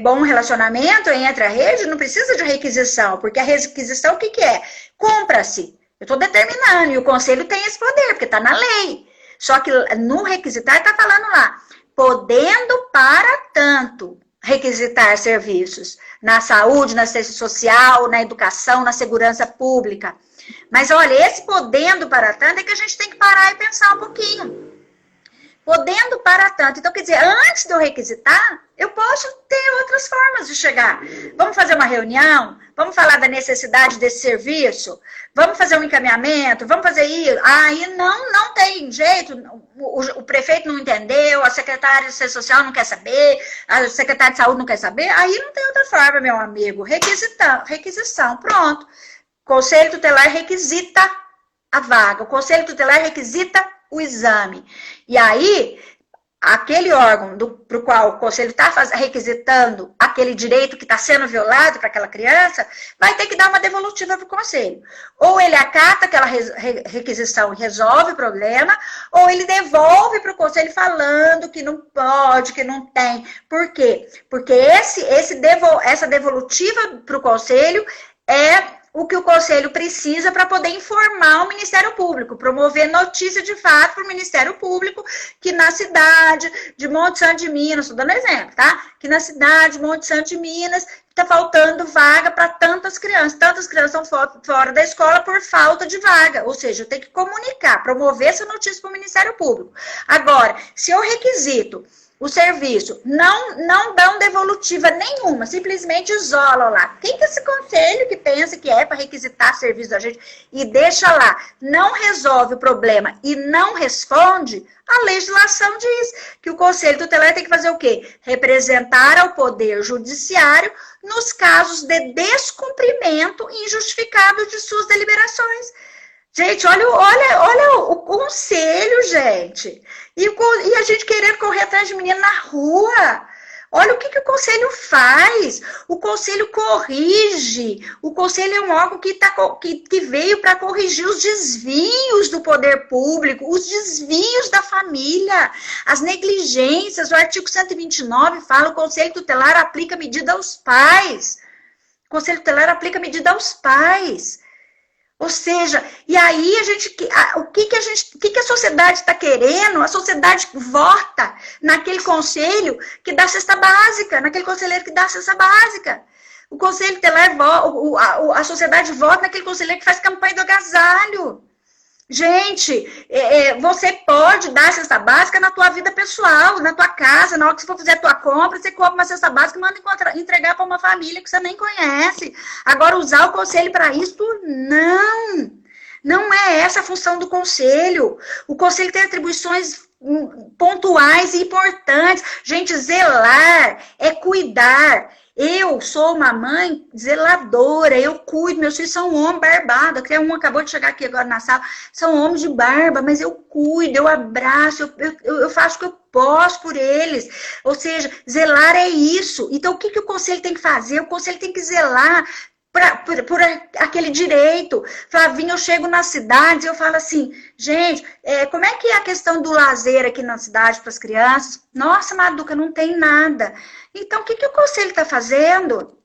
S1: bom relacionamento entre a rede, não precisa de requisição, porque a requisição o que é? Compra-se. Eu estou determinando, e o conselho tem esse poder, porque está na lei. Só que no requisitar está falando lá, podendo para tanto requisitar serviços na saúde, na assistência social, na educação, na segurança pública. Mas olha, esse podendo para tanto é que a gente tem que parar e pensar um pouquinho. Podendo para tanto. Então, quer dizer, antes de eu requisitar, eu posso ter outras formas de chegar. Vamos fazer uma reunião? Vamos falar da necessidade desse serviço? Vamos fazer um encaminhamento? Vamos fazer isso? Aí não tem jeito. O prefeito não entendeu, a secretária de Assistência Social não quer saber, a secretária de Saúde não quer saber. Aí não tem outra forma, meu amigo. Requisição, pronto. Conselho Tutelar requisita a vaga. O Conselho Tutelar requisita o exame. E aí, aquele órgão para o qual o conselho está requisitando aquele direito que está sendo violado para aquela criança, vai ter que dar uma devolutiva para o conselho. Ou ele acata aquela requisição e resolve o problema, ou ele devolve para o conselho falando que não pode, que não tem. Por quê? Porque essa devolutiva para o conselho é o que o conselho precisa para poder informar o Ministério Público, promover notícia de fato para o Ministério Público que na cidade de Monte Santo de Minas, estou dando exemplo, tá? Que na cidade de Monte Santo de Minas está faltando vaga para tantas crianças estão fora da escola por falta de vaga, ou seja, eu tenho que comunicar, promover essa notícia para o Ministério Público. Agora, se eu requisito o serviço, não dão devolutiva nenhuma, simplesmente isolam lá. Quem que é esse conselho que pensa que é para requisitar serviço da gente e deixa lá, não resolve o problema e não responde, a legislação diz que o Conselho Tutelar tem que fazer o quê? Representar ao Poder Judiciário nos casos de descumprimento injustificado de suas deliberações. Gente, olha o conselho, gente. E a gente querendo correr atrás de menino na rua. Olha o que o conselho faz. O conselho corrige. O conselho é um órgão que veio para corrigir os desvios do poder público, os desvios da família, as negligências. O artigo 129 fala: o conselho tutelar aplica medida aos pais. O conselho tutelar aplica medida aos pais. Ou seja, e aí o que a sociedade está querendo? A sociedade vota naquele conselho que dá cesta básica, naquele conselheiro que dá cesta básica. O conselho tutelar, a sociedade vota naquele conselheiro que faz campanha do agasalho. Gente, você pode dar cesta básica na tua vida pessoal, na tua casa, na hora que você for fazer a tua compra, você compra uma cesta básica e manda entregar para uma família que você nem conhece. Agora, usar o conselho para isso, não. Não é essa a função do conselho. O conselho tem atribuições pontuais e importantes. Gente, zelar é cuidar. Eu sou uma mãe zeladora, eu cuido, meus filhos são homens barbados, até um acabou de chegar aqui agora na sala, são homens de barba, mas eu cuido, eu abraço, eu faço o que eu posso por eles. Ou seja, zelar é isso. Então, o que o conselho tem que fazer? O conselho tem que zelar por aquele direito. Flavinho, eu chego nas cidades e eu falo assim, gente, como é que é a questão do lazer aqui na cidade para as crianças? Nossa, Maduca, não tem nada. Então, o que o conselho está fazendo?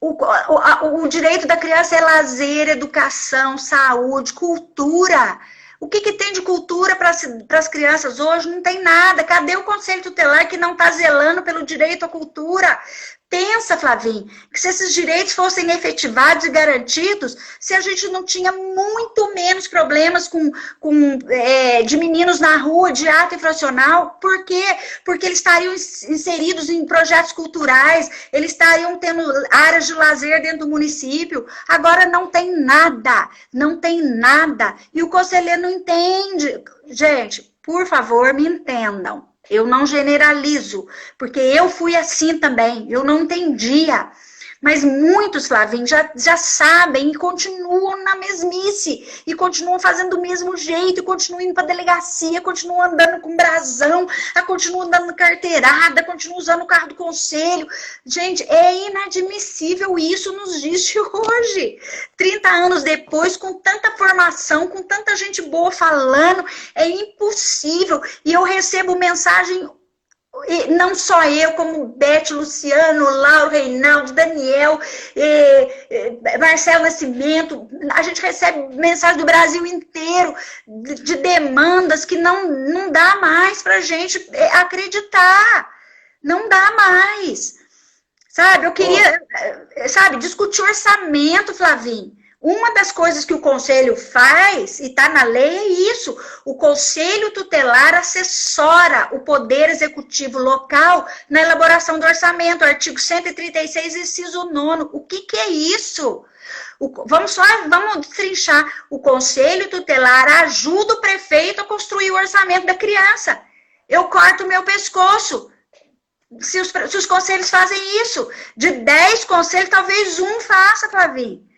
S1: O direito da criança é lazer, educação, saúde, cultura. O que tem de cultura para as crianças hoje? Não tem nada. Cadê o conselho tutelar que não está zelando pelo direito à cultura? Pensa, Flavinho, que se esses direitos fossem efetivados e garantidos, se a gente não tinha muito menos problemas de meninos na rua, de ato infracional. Por quê? Porque eles estariam inseridos em projetos culturais, eles estariam tendo áreas de lazer dentro do município. Agora não tem nada, não tem nada. E o conselheiro não entende. Gente, por favor, me entendam. Eu não generalizo, porque eu fui assim também, eu não entendia. Mas muitos, Flavinho, já sabem e continuam na mesmice, e continuam fazendo do mesmo jeito, e continuam indo para a delegacia, continuam andando com brasão, continuam andando carteirada, continuam usando o carro do conselho. Gente, é inadmissível isso nos dias de hoje. 30 anos depois, com tanta formação, com tanta gente boa falando, é impossível. E eu recebo mensagem... E não só eu, como Beth, Luciano, Lauro, Reinaldo, Daniel, Marcelo Nascimento, a gente recebe mensagem do Brasil inteiro de demandas que não dá mais para a gente acreditar. Não dá mais. Sabe, eu queria, discutir orçamento, Flavinho. Uma das coisas que o conselho faz, e está na lei, é isso. O conselho tutelar assessora o poder executivo local na elaboração do orçamento. Artigo 136, inciso 9. O que é isso? Vamos destrinchar. O conselho tutelar ajuda o prefeito a construir o orçamento da criança. Eu corto o meu pescoço. Se os conselhos fazem isso. De 10 conselhos, talvez um faça, Flavinho.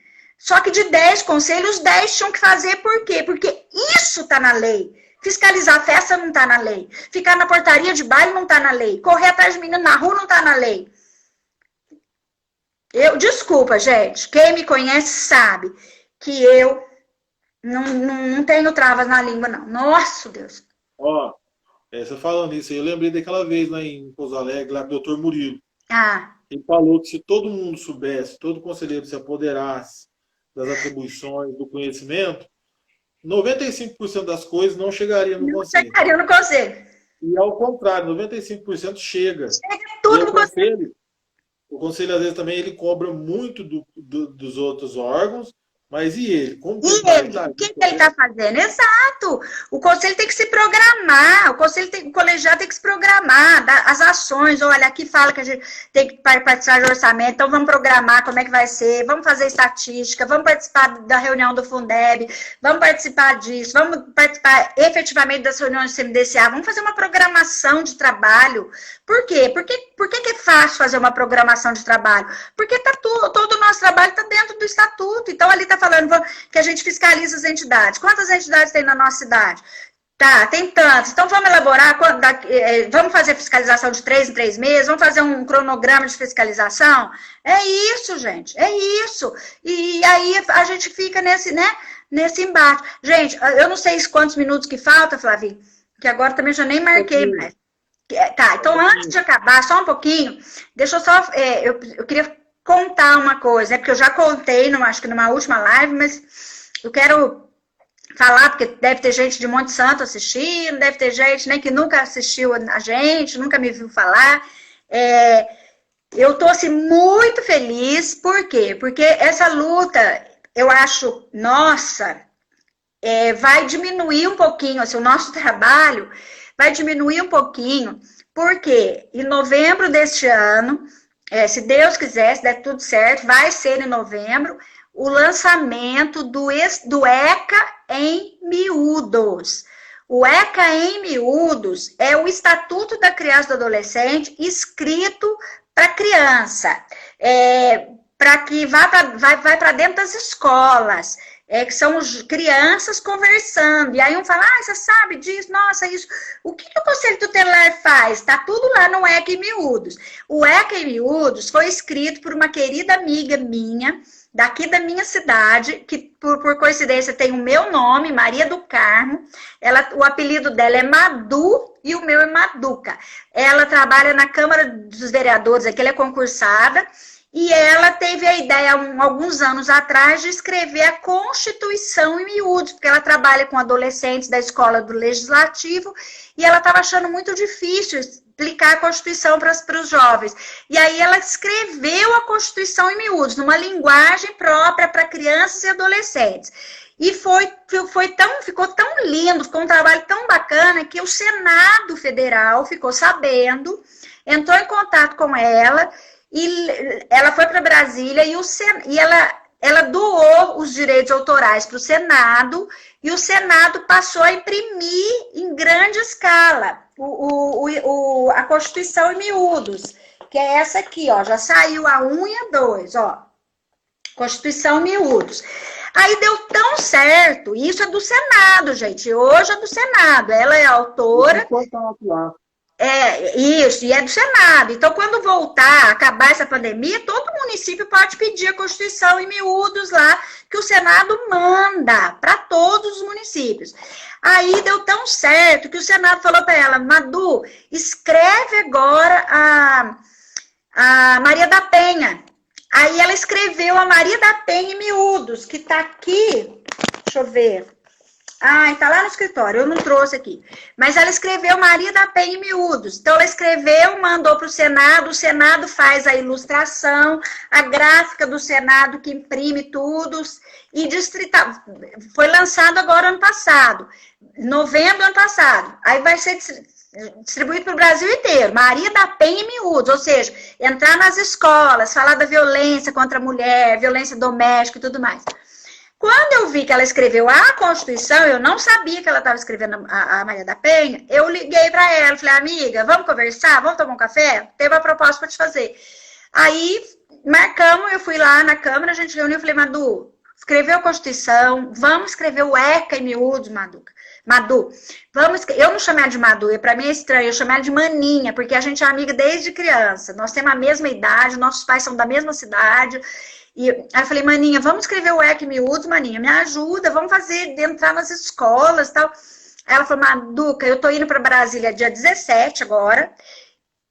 S1: Só que de 10 conselhos, 10 tinham que fazer por quê? Porque isso está na lei. Fiscalizar a festa não está na lei. Ficar na portaria de baile não está na lei. Correr atrás de menino na rua não está na lei. Desculpa, gente. Quem me conhece sabe que eu não tenho travas na língua, não. Nossa, Deus.
S2: Ó, você falando isso aí, eu lembrei daquela vez lá em Pouso Alegre, lá com o doutor Murilo. Ele falou que se todo mundo soubesse, todo conselheiro se apoderasse das atribuições, do conhecimento, 95% das coisas não chegariam no conselho. Não chegariam
S1: no conselho.
S2: E ao contrário, 95% chega.
S1: Chega tudo no conselho.
S2: O conselho, às vezes, também ele cobra muito dos outros órgãos, mas e ele? Como que
S1: o que ele está fazendo? Exato! O conselho tem que se programar, o colegiado tem que se programar, as ações. Olha, aqui fala que a gente tem que participar do orçamento, então vamos programar como é que vai ser, vamos fazer estatística, vamos participar da reunião do Fundeb, vamos participar disso, vamos participar efetivamente das reuniões do CMDCA, vamos fazer uma programação de trabalho. Por quê? Por que é fácil fazer uma programação de trabalho? Porque todo o nosso trabalho está dentro do estatuto, então ali está falando que a gente fiscaliza as entidades. Quantas entidades tem na nossa cidade? Tá, tem tantos. Então, vamos elaborar, vamos fazer fiscalização de 3 em 3 meses, vamos fazer um cronograma de fiscalização. É isso, gente, é isso. E aí a gente fica nesse embate. Gente, eu não sei quantos minutos que falta, Flavinho, que agora também já nem marquei mais. Tá, então antes de acabar, só um pouquinho, deixa eu só, eu queria contar uma coisa, porque eu já contei, acho que numa última live, mas eu quero falar, porque deve ter gente de Monte Santo assistindo, deve ter gente que nunca assistiu a gente, nunca me viu falar. Eu tô, assim, muito feliz, por quê? Porque essa luta, eu acho, nossa, vai diminuir um pouquinho, assim, o nosso trabalho vai diminuir um pouquinho, porque em novembro deste ano, se Deus quiser, se der tudo certo, vai ser em novembro, o lançamento do ECA em miúdos. O ECA em miúdos é o Estatuto da Criança e do Adolescente escrito para criança, para que vai para dentro das escolas, que são crianças conversando, e aí um fala, você sabe disso, nossa, isso, o que o Conselho Tutelar faz? Está tudo lá no ECA em miúdos. O ECA em miúdos foi escrito por uma querida amiga minha, daqui da minha cidade, que por coincidência tem o meu nome, Maria do Carmo, o apelido dela é Madu e o meu é Maduca. Ela trabalha na Câmara dos Vereadores, aqui ela é concursada, e ela teve a ideia, alguns anos atrás, de escrever a Constituição em miúdos, porque ela trabalha com adolescentes da Escola do Legislativo, e ela estava achando muito difícil explicar a Constituição para os jovens. E aí ela escreveu a Constituição em miúdos, numa linguagem própria para crianças e adolescentes. E ficou tão lindo, ficou um trabalho tão bacana, que o Senado Federal ficou sabendo, entrou em contato com ela, e ela foi para Brasília e ela doou os direitos autorais para o Senado, e o Senado passou a imprimir em grande escala a Constituição em miúdos, que é essa aqui, ó, já saiu a 1 e a 2, ó, Constituição em miúdos. Aí deu tão certo, isso é do Senado, gente, hoje é do Senado, ela é a autora. Isso, e é do Senado. Então, quando voltar, acabar essa pandemia, todo município pode pedir a Constituição em miúdos lá, que o Senado manda para todos os municípios. Aí deu tão certo que o Senado falou para ela, Madu, escreve agora a Maria da Penha. Aí ela escreveu a Maria da Penha em miúdos, que está aqui, deixa eu ver. Tá lá no escritório, eu não trouxe aqui. Mas ela escreveu Maria da Penha em miúdos. Então, ela escreveu, mandou para o Senado faz a ilustração, a gráfica do Senado que imprime tudo, e foi lançado agora ano passado, novembro do ano passado. Aí vai ser distribuído para o Brasil inteiro, Maria da Penha em miúdos, ou seja, entrar nas escolas, falar da violência contra a mulher, violência doméstica e tudo mais. Quando eu vi que ela escreveu a Constituição, eu não sabia que ela estava escrevendo a Maria da Penha, eu liguei para ela, falei, amiga, vamos conversar? Vamos tomar um café? Teve uma proposta para te fazer. Aí, marcamos, eu fui lá na Câmara, a gente reuniu, falei, Madu, escreveu a Constituição, vamos escrever o ECA em miúdos, Madu. Eu não chamei ela de Madu, para mim é estranho, eu chamei ela de Maninha, porque a gente é amiga desde criança, nós temos a mesma idade, nossos pais são da mesma cidade. E aí eu falei, Maninha, vamos escrever o ECA em miúdos, Maninha, me ajuda, vamos entrar nas escolas e tal. Aí ela falou, Maduca, eu tô indo para Brasília dia 17 agora.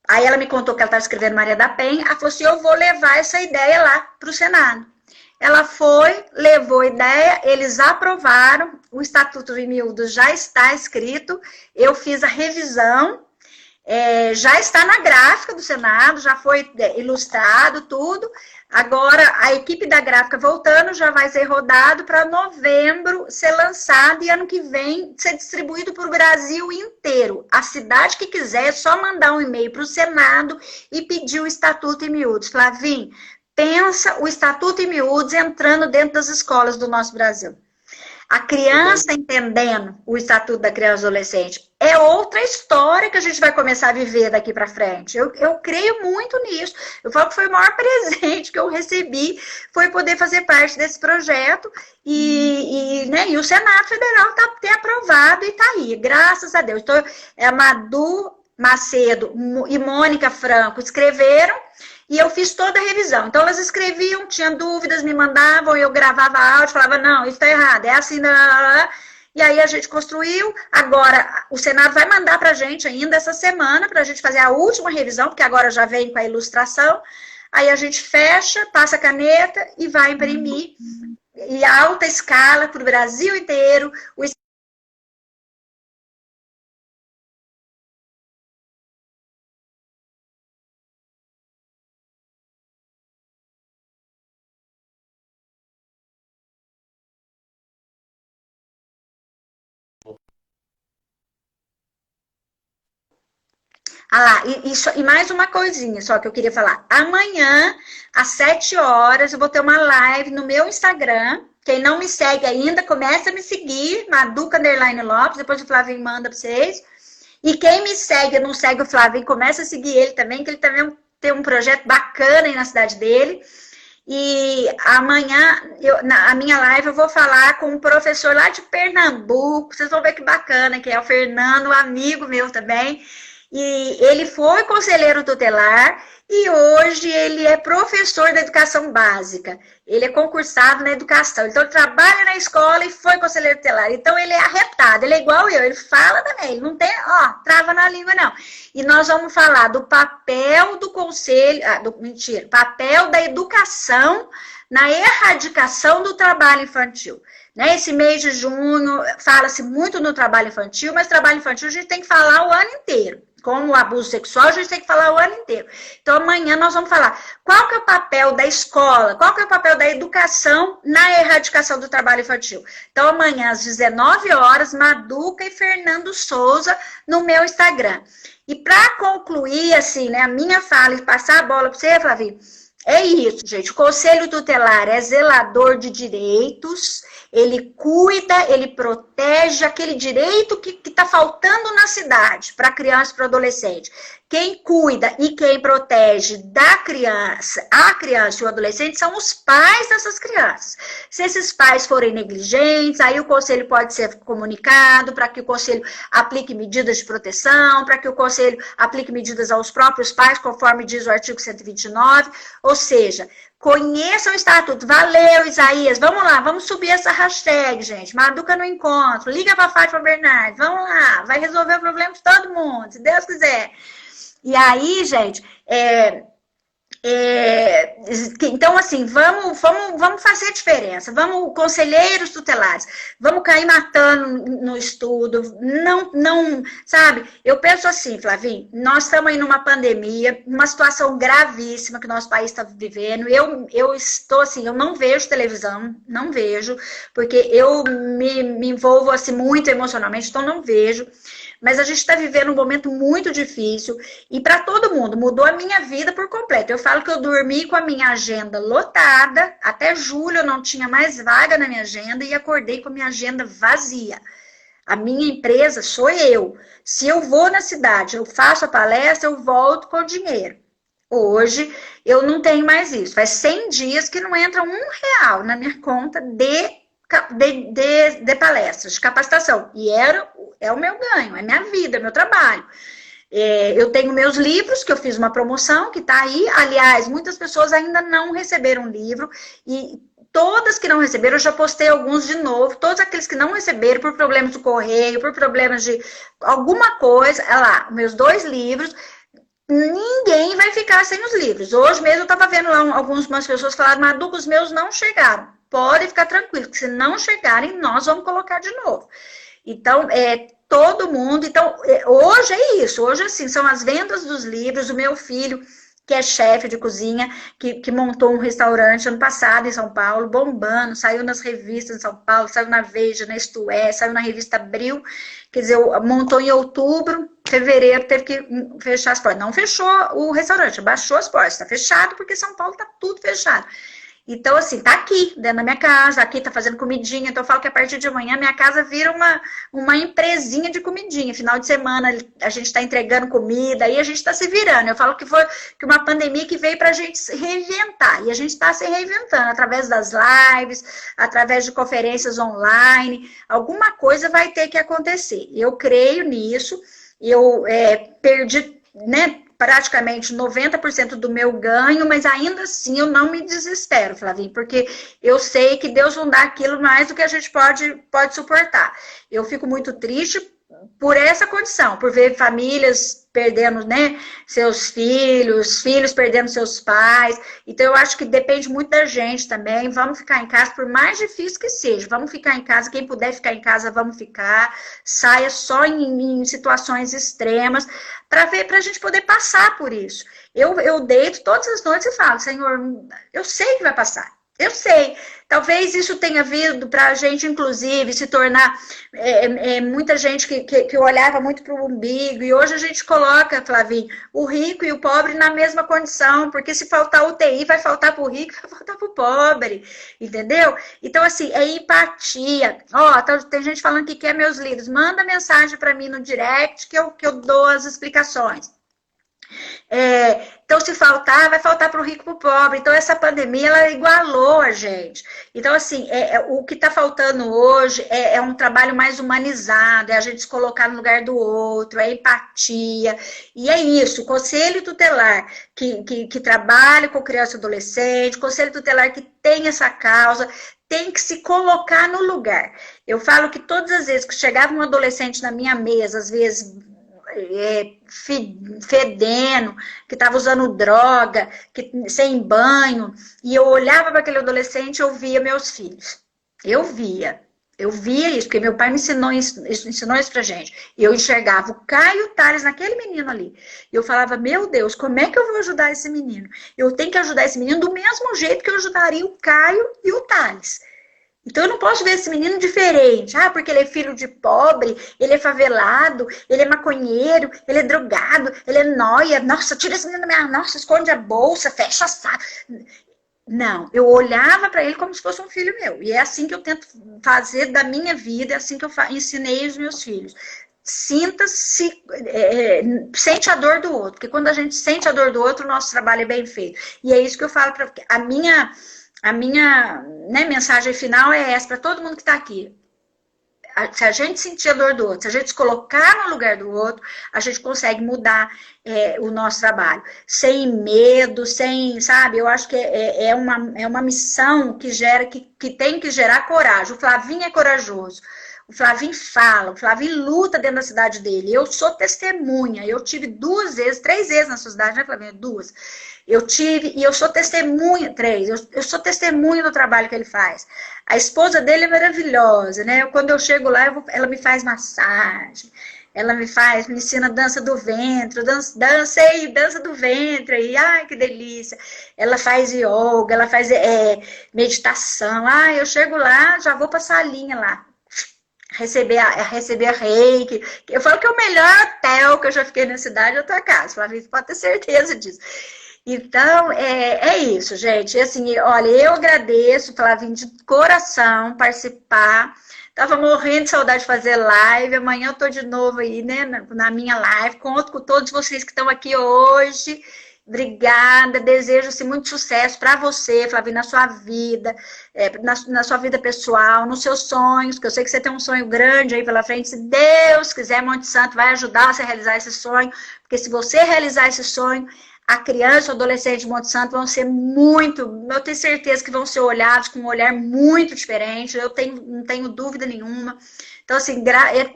S1: Aí ela me contou que ela estava escrevendo Maria da Penha. Ela falou assim, eu vou levar essa ideia lá para o Senado. Ela foi, levou a ideia, eles aprovaram, o Estatuto em miúdos já está escrito, eu fiz a revisão, já está na gráfica do Senado, já foi ilustrado tudo. Agora, a equipe da gráfica voltando já vai ser rodado para novembro ser lançado e ano que vem ser distribuído para o Brasil inteiro. A cidade que quiser é só mandar um e-mail para o Senado e pedir o Estatuto em miúdos. Flavinho, pensa o Estatuto em miúdos entrando dentro das escolas do nosso Brasil. A criança entendendo o Estatuto da Criança e Adolescente é é outra história que a gente vai começar a viver daqui para frente. Eu creio muito nisso. Eu falo que foi o maior presente que eu recebi, foi poder fazer parte desse projeto né, e o Senado Federal ter aprovado e está aí, graças a Deus. Então, a Madu Macedo e Mônica Franco escreveram e eu fiz toda a revisão. Então, elas escreviam, tinham dúvidas, me mandavam, eu gravava áudio, falava, não, isso está errado, é assim, e aí a gente construiu. Agora, o Senado vai mandar para a gente ainda essa semana, para a gente fazer a última revisão, porque agora já vem com a ilustração. Aí a gente fecha, passa a caneta e vai imprimir em alta escala para o Brasil inteiro. Ah lá, e mais uma coisinha só que eu queria falar. Amanhã, às 7 horas, eu vou ter uma live no meu Instagram. Quem não me segue ainda, começa a me seguir, Maduca_Lopes, depois o Flavinho manda para vocês. E quem me segue e não segue o Flavinho, começa a seguir ele também, que ele também tem um projeto bacana aí na cidade dele. E amanhã, a minha live, eu vou falar com um professor lá de Pernambuco. Vocês vão ver que bacana, que é o Fernando, um amigo meu também. E ele foi conselheiro tutelar e hoje ele é professor da educação básica. Ele é concursado na educação. Então, ele trabalha na escola e foi conselheiro tutelar. Então, ele é arretado, ele é igual eu. Ele fala também, ele não tem, trava na língua, não. E nós vamos falar do papel do conselho, papel da educação na erradicação do trabalho infantil. Né? Esse mês de junho fala-se muito no trabalho infantil, mas trabalho infantil a gente tem que falar o ano inteiro. Como o abuso sexual, a gente tem que falar o ano inteiro. Então, amanhã nós vamos falar qual que é o papel da escola, qual que é o papel da educação na erradicação do trabalho infantil. Então, amanhã, às 19 horas, Maduca e Fernando Souza no meu Instagram. E para concluir, assim, né, a minha fala e passar a bola para você, Flavinho, é isso, gente. O Conselho Tutelar é zelador de direitos, ele cuida, ele protege aquele direito que está faltando na cidade para criança e para adolescente. Quem cuida e quem protege da criança, a criança e o adolescente são os pais dessas crianças. Se esses pais forem negligentes, aí o conselho pode ser comunicado para que o conselho aplique medidas de proteção, para que o conselho aplique medidas aos próprios pais, conforme diz o artigo 129, ou seja, conheçam o estatuto. Valeu, Isaías. Vamos lá, vamos subir essa hashtag, gente. Maduca no encontro. Liga para a Fátima Bernardes. Vamos lá, vai resolver o problema de todo mundo, se Deus quiser. E aí, gente, então, assim, vamos fazer a diferença. Vamos, conselheiros tutelares, vamos cair matando no estudo. Não, sabe? Eu penso assim, Flavinho, nós estamos aí numa pandemia, uma situação gravíssima que o nosso país está vivendo. Eu estou assim, eu não vejo televisão, não vejo, porque eu me envolvo assim muito emocionalmente, então não vejo. Mas a gente está vivendo um momento muito difícil e para todo mundo, mudou a minha vida por completo. Eu falo que eu dormi com a minha agenda lotada, até julho eu não tinha mais vaga na minha agenda e acordei com a minha agenda vazia. A minha empresa sou eu. Se eu vou na cidade, eu faço a palestra, eu volto com dinheiro. Hoje eu não tenho mais isso. Faz 100 dias que não entra R$1 na minha conta de palestras, de capacitação. E é o meu ganho, é minha vida, é meu trabalho. Eu tenho meus livros, que eu fiz uma promoção, que está aí. Aliás, muitas pessoas ainda não receberam livro. E todas que não receberam, eu já postei alguns de novo. Todos aqueles que não receberam, por problemas do correio, por problemas de alguma coisa. Olha lá, meus 2 livros. Ninguém vai ficar sem os livros. Hoje mesmo eu estava vendo lá algumas pessoas falaram, Maduca, os meus não chegaram. Podem ficar tranquilos, que se não chegarem, nós vamos colocar de novo. Então, todo mundo... Então, hoje é isso. Hoje, assim, são as vendas dos livros. O meu filho, que é chefe de cozinha, que montou um restaurante ano passado em São Paulo, bombando, saiu nas revistas em São Paulo, saiu na Veja, na Isto É, saiu na revista Abril. Quer dizer, montou em outubro, fevereiro, teve que fechar as portas. Não fechou o restaurante, baixou as portas. Está fechado porque São Paulo está tudo fechado. Então, assim, tá aqui, dentro da minha casa, aqui tá fazendo comidinha. Então, eu falo que a partir de amanhã minha casa vira uma empresinha de comidinha. Final de semana a gente tá entregando comida, aí a gente tá se virando. Eu falo que foi que uma pandemia que veio pra gente se reinventar. E a gente tá se reinventando através das lives, através de conferências online. Alguma coisa vai ter que acontecer. Eu creio nisso. Eu perdi, né, praticamente 90% do meu ganho, mas ainda assim eu não me desespero, Flavinho, porque eu sei que Deus não dá aquilo mais do que a gente pode suportar. Eu fico muito triste por essa condição, por ver famílias perdendo, né, seus filhos perdendo seus pais. Então eu acho que depende muito da gente também. Vamos ficar em casa, por mais difícil que seja, vamos ficar em casa. Quem puder ficar em casa, vamos ficar. Saia só em situações extremas para a gente poder passar por isso. Eu deito todas as noites e falo, Senhor, eu sei que vai passar. Eu sei, talvez isso tenha vindo para a gente, inclusive, se tornar muita gente que olhava muito para o umbigo, e hoje a gente coloca, Flavinho, o rico e o pobre na mesma condição, porque se faltar UTI, vai faltar para o rico, vai faltar para o pobre, entendeu? Então, assim, é empatia. Ó, tem gente falando que quer meus livros, manda mensagem para mim no direct que eu dou as explicações. Então, se faltar, vai faltar para o rico e para o pobre. Então, essa pandemia, ela igualou a gente. Então, assim, o que está faltando hoje é um trabalho mais humanizado, é a gente se colocar no lugar do outro, é empatia. E é isso, o conselho tutelar que trabalha com criança e adolescente, conselho tutelar que tem essa causa, tem que se colocar no lugar. Eu falo que todas as vezes que chegava um adolescente na minha mesa, às vezes fedendo, que estava usando droga, sem banho, e eu olhava para aquele adolescente e eu via meus filhos. Eu via isso, porque meu pai me ensinou isso pra gente. E eu enxergava o Caio e o Thales naquele menino ali. E eu falava, meu Deus, como é que eu vou ajudar esse menino? Eu tenho que ajudar esse menino do mesmo jeito que eu ajudaria o Caio e o Thales. Então eu não posso ver esse menino diferente. Ah, porque ele é filho de pobre, ele é favelado, ele é maconheiro, ele é drogado, ele é nóia. Nossa, tira esse menino da minha... Nossa, esconde a bolsa, fecha a sala. Não, eu olhava para ele como se fosse um filho meu. E é assim que eu tento fazer da minha vida, é assim que eu ensinei os meus filhos. Sinta-se, sente a dor do outro. Porque quando a gente sente a dor do outro, o nosso trabalho é bem feito. E é isso que eu falo para a minha mensagem final é essa para todo mundo que está aqui. Se a gente sentir a dor do outro, se a gente se colocar no lugar do outro, a gente consegue mudar o nosso trabalho. Sem medo, sabe? Eu acho que é uma missão que tem que gerar coragem. O Flavinho é corajoso. O Flavinho fala, o Flavinho luta dentro da cidade dele. Eu sou testemunha. Eu tive 3 vezes na sua cidade, né, Flavinho? 2. Eu tive, e eu sou testemunha, 3, eu sou testemunha do trabalho que ele faz. A esposa dele é maravilhosa, né? Quando eu chego lá, ela me faz massagem, ela me ensina dança do ventre, dança do ventre, e ai, que delícia. Ela faz yoga, ela faz meditação. Ah, eu chego lá, já vou pra salinha lá. Receber a reiki. Eu falo que é o melhor hotel que eu já fiquei na cidade, é a tua casa. Flavinho, pode ter certeza disso. Então, é isso, gente. Assim, olha, eu agradeço, Flavinho, de coração participar. Tava morrendo de saudade de fazer live. Amanhã eu tô de novo aí, né, na minha live. Conto com todos vocês que estão aqui hoje. Obrigada, desejo muito sucesso para você, Flavinho, na sua vida, na sua vida pessoal, nos seus sonhos, que eu sei que você tem um sonho grande aí pela frente. Se Deus quiser, Monte Santo vai ajudar você a realizar esse sonho, porque se você realizar esse sonho, a criança e o adolescente de Monte Santo vão ser eu tenho certeza que vão ser olhados com um olhar muito diferente, não tenho dúvida nenhuma. Então, assim,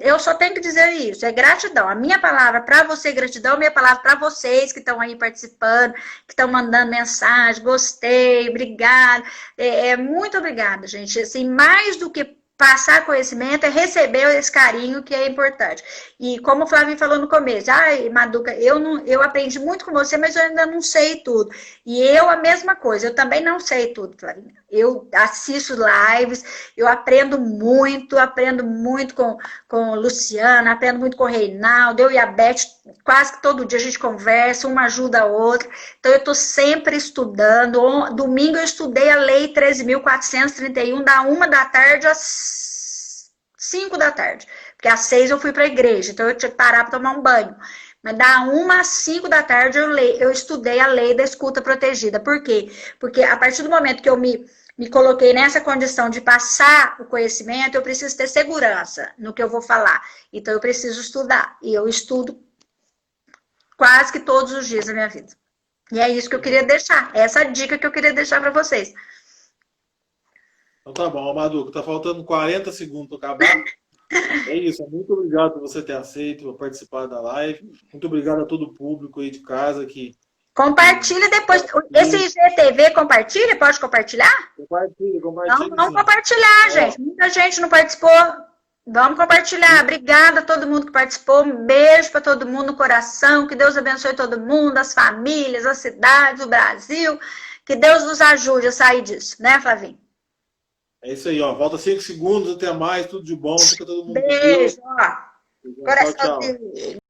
S1: eu só tenho que dizer isso, é gratidão. A minha palavra para você é gratidão, a minha palavra para vocês que estão aí participando, que estão mandando mensagem, gostei, obrigada. Muito obrigada, gente. Assim, mais do que passar conhecimento, é receber esse carinho que é importante. E como o Flavinho falou no começo, ai, Maduca, eu aprendi muito com você, mas eu ainda não sei tudo. E eu, a mesma coisa, eu também não sei tudo, Flavinho. Eu assisto lives, eu aprendo muito com o Luciano, aprendo muito com o Reinaldo, eu e a Beth, quase que todo dia a gente conversa, uma ajuda a outra. Então, eu estou sempre estudando. Domingo eu estudei a Lei 13.431, da 1 da tarde às 5 da tarde. Porque às 6 eu fui para a igreja, então eu tinha que parar para tomar um banho. Mas da 1 às 5 da tarde eu estudei a lei da escuta protegida. Por quê? Porque a partir do momento que eu me coloquei nessa condição de passar o conhecimento, eu preciso ter segurança no que eu vou falar. Então, eu preciso estudar. E eu estudo quase que todos os dias da minha vida. E é isso que eu queria deixar. Essa dica que eu queria deixar para vocês.
S2: Então tá bom, Maduca, tá faltando 40 segundos para acabar. É isso, muito obrigado por você ter aceito, por participar da live. Muito obrigado a todo o público aí de casa que...
S1: Compartilha depois. Esse IGTV compartilha? Pode compartilhar?
S2: Compartilha.
S1: Vamos compartilhar, gente. Muita gente não participou. Vamos compartilhar. Obrigada a todo mundo que participou. Um beijo para todo mundo no coração. Que Deus abençoe todo mundo, as famílias, as cidades, o Brasil. Que Deus nos ajude a sair disso, né, Flavinho?
S2: É isso aí, ó. Volta 5 segundos, até mais. Tudo de bom. Fica todo mundo
S1: beijo, ó.
S2: Tchau, tchau.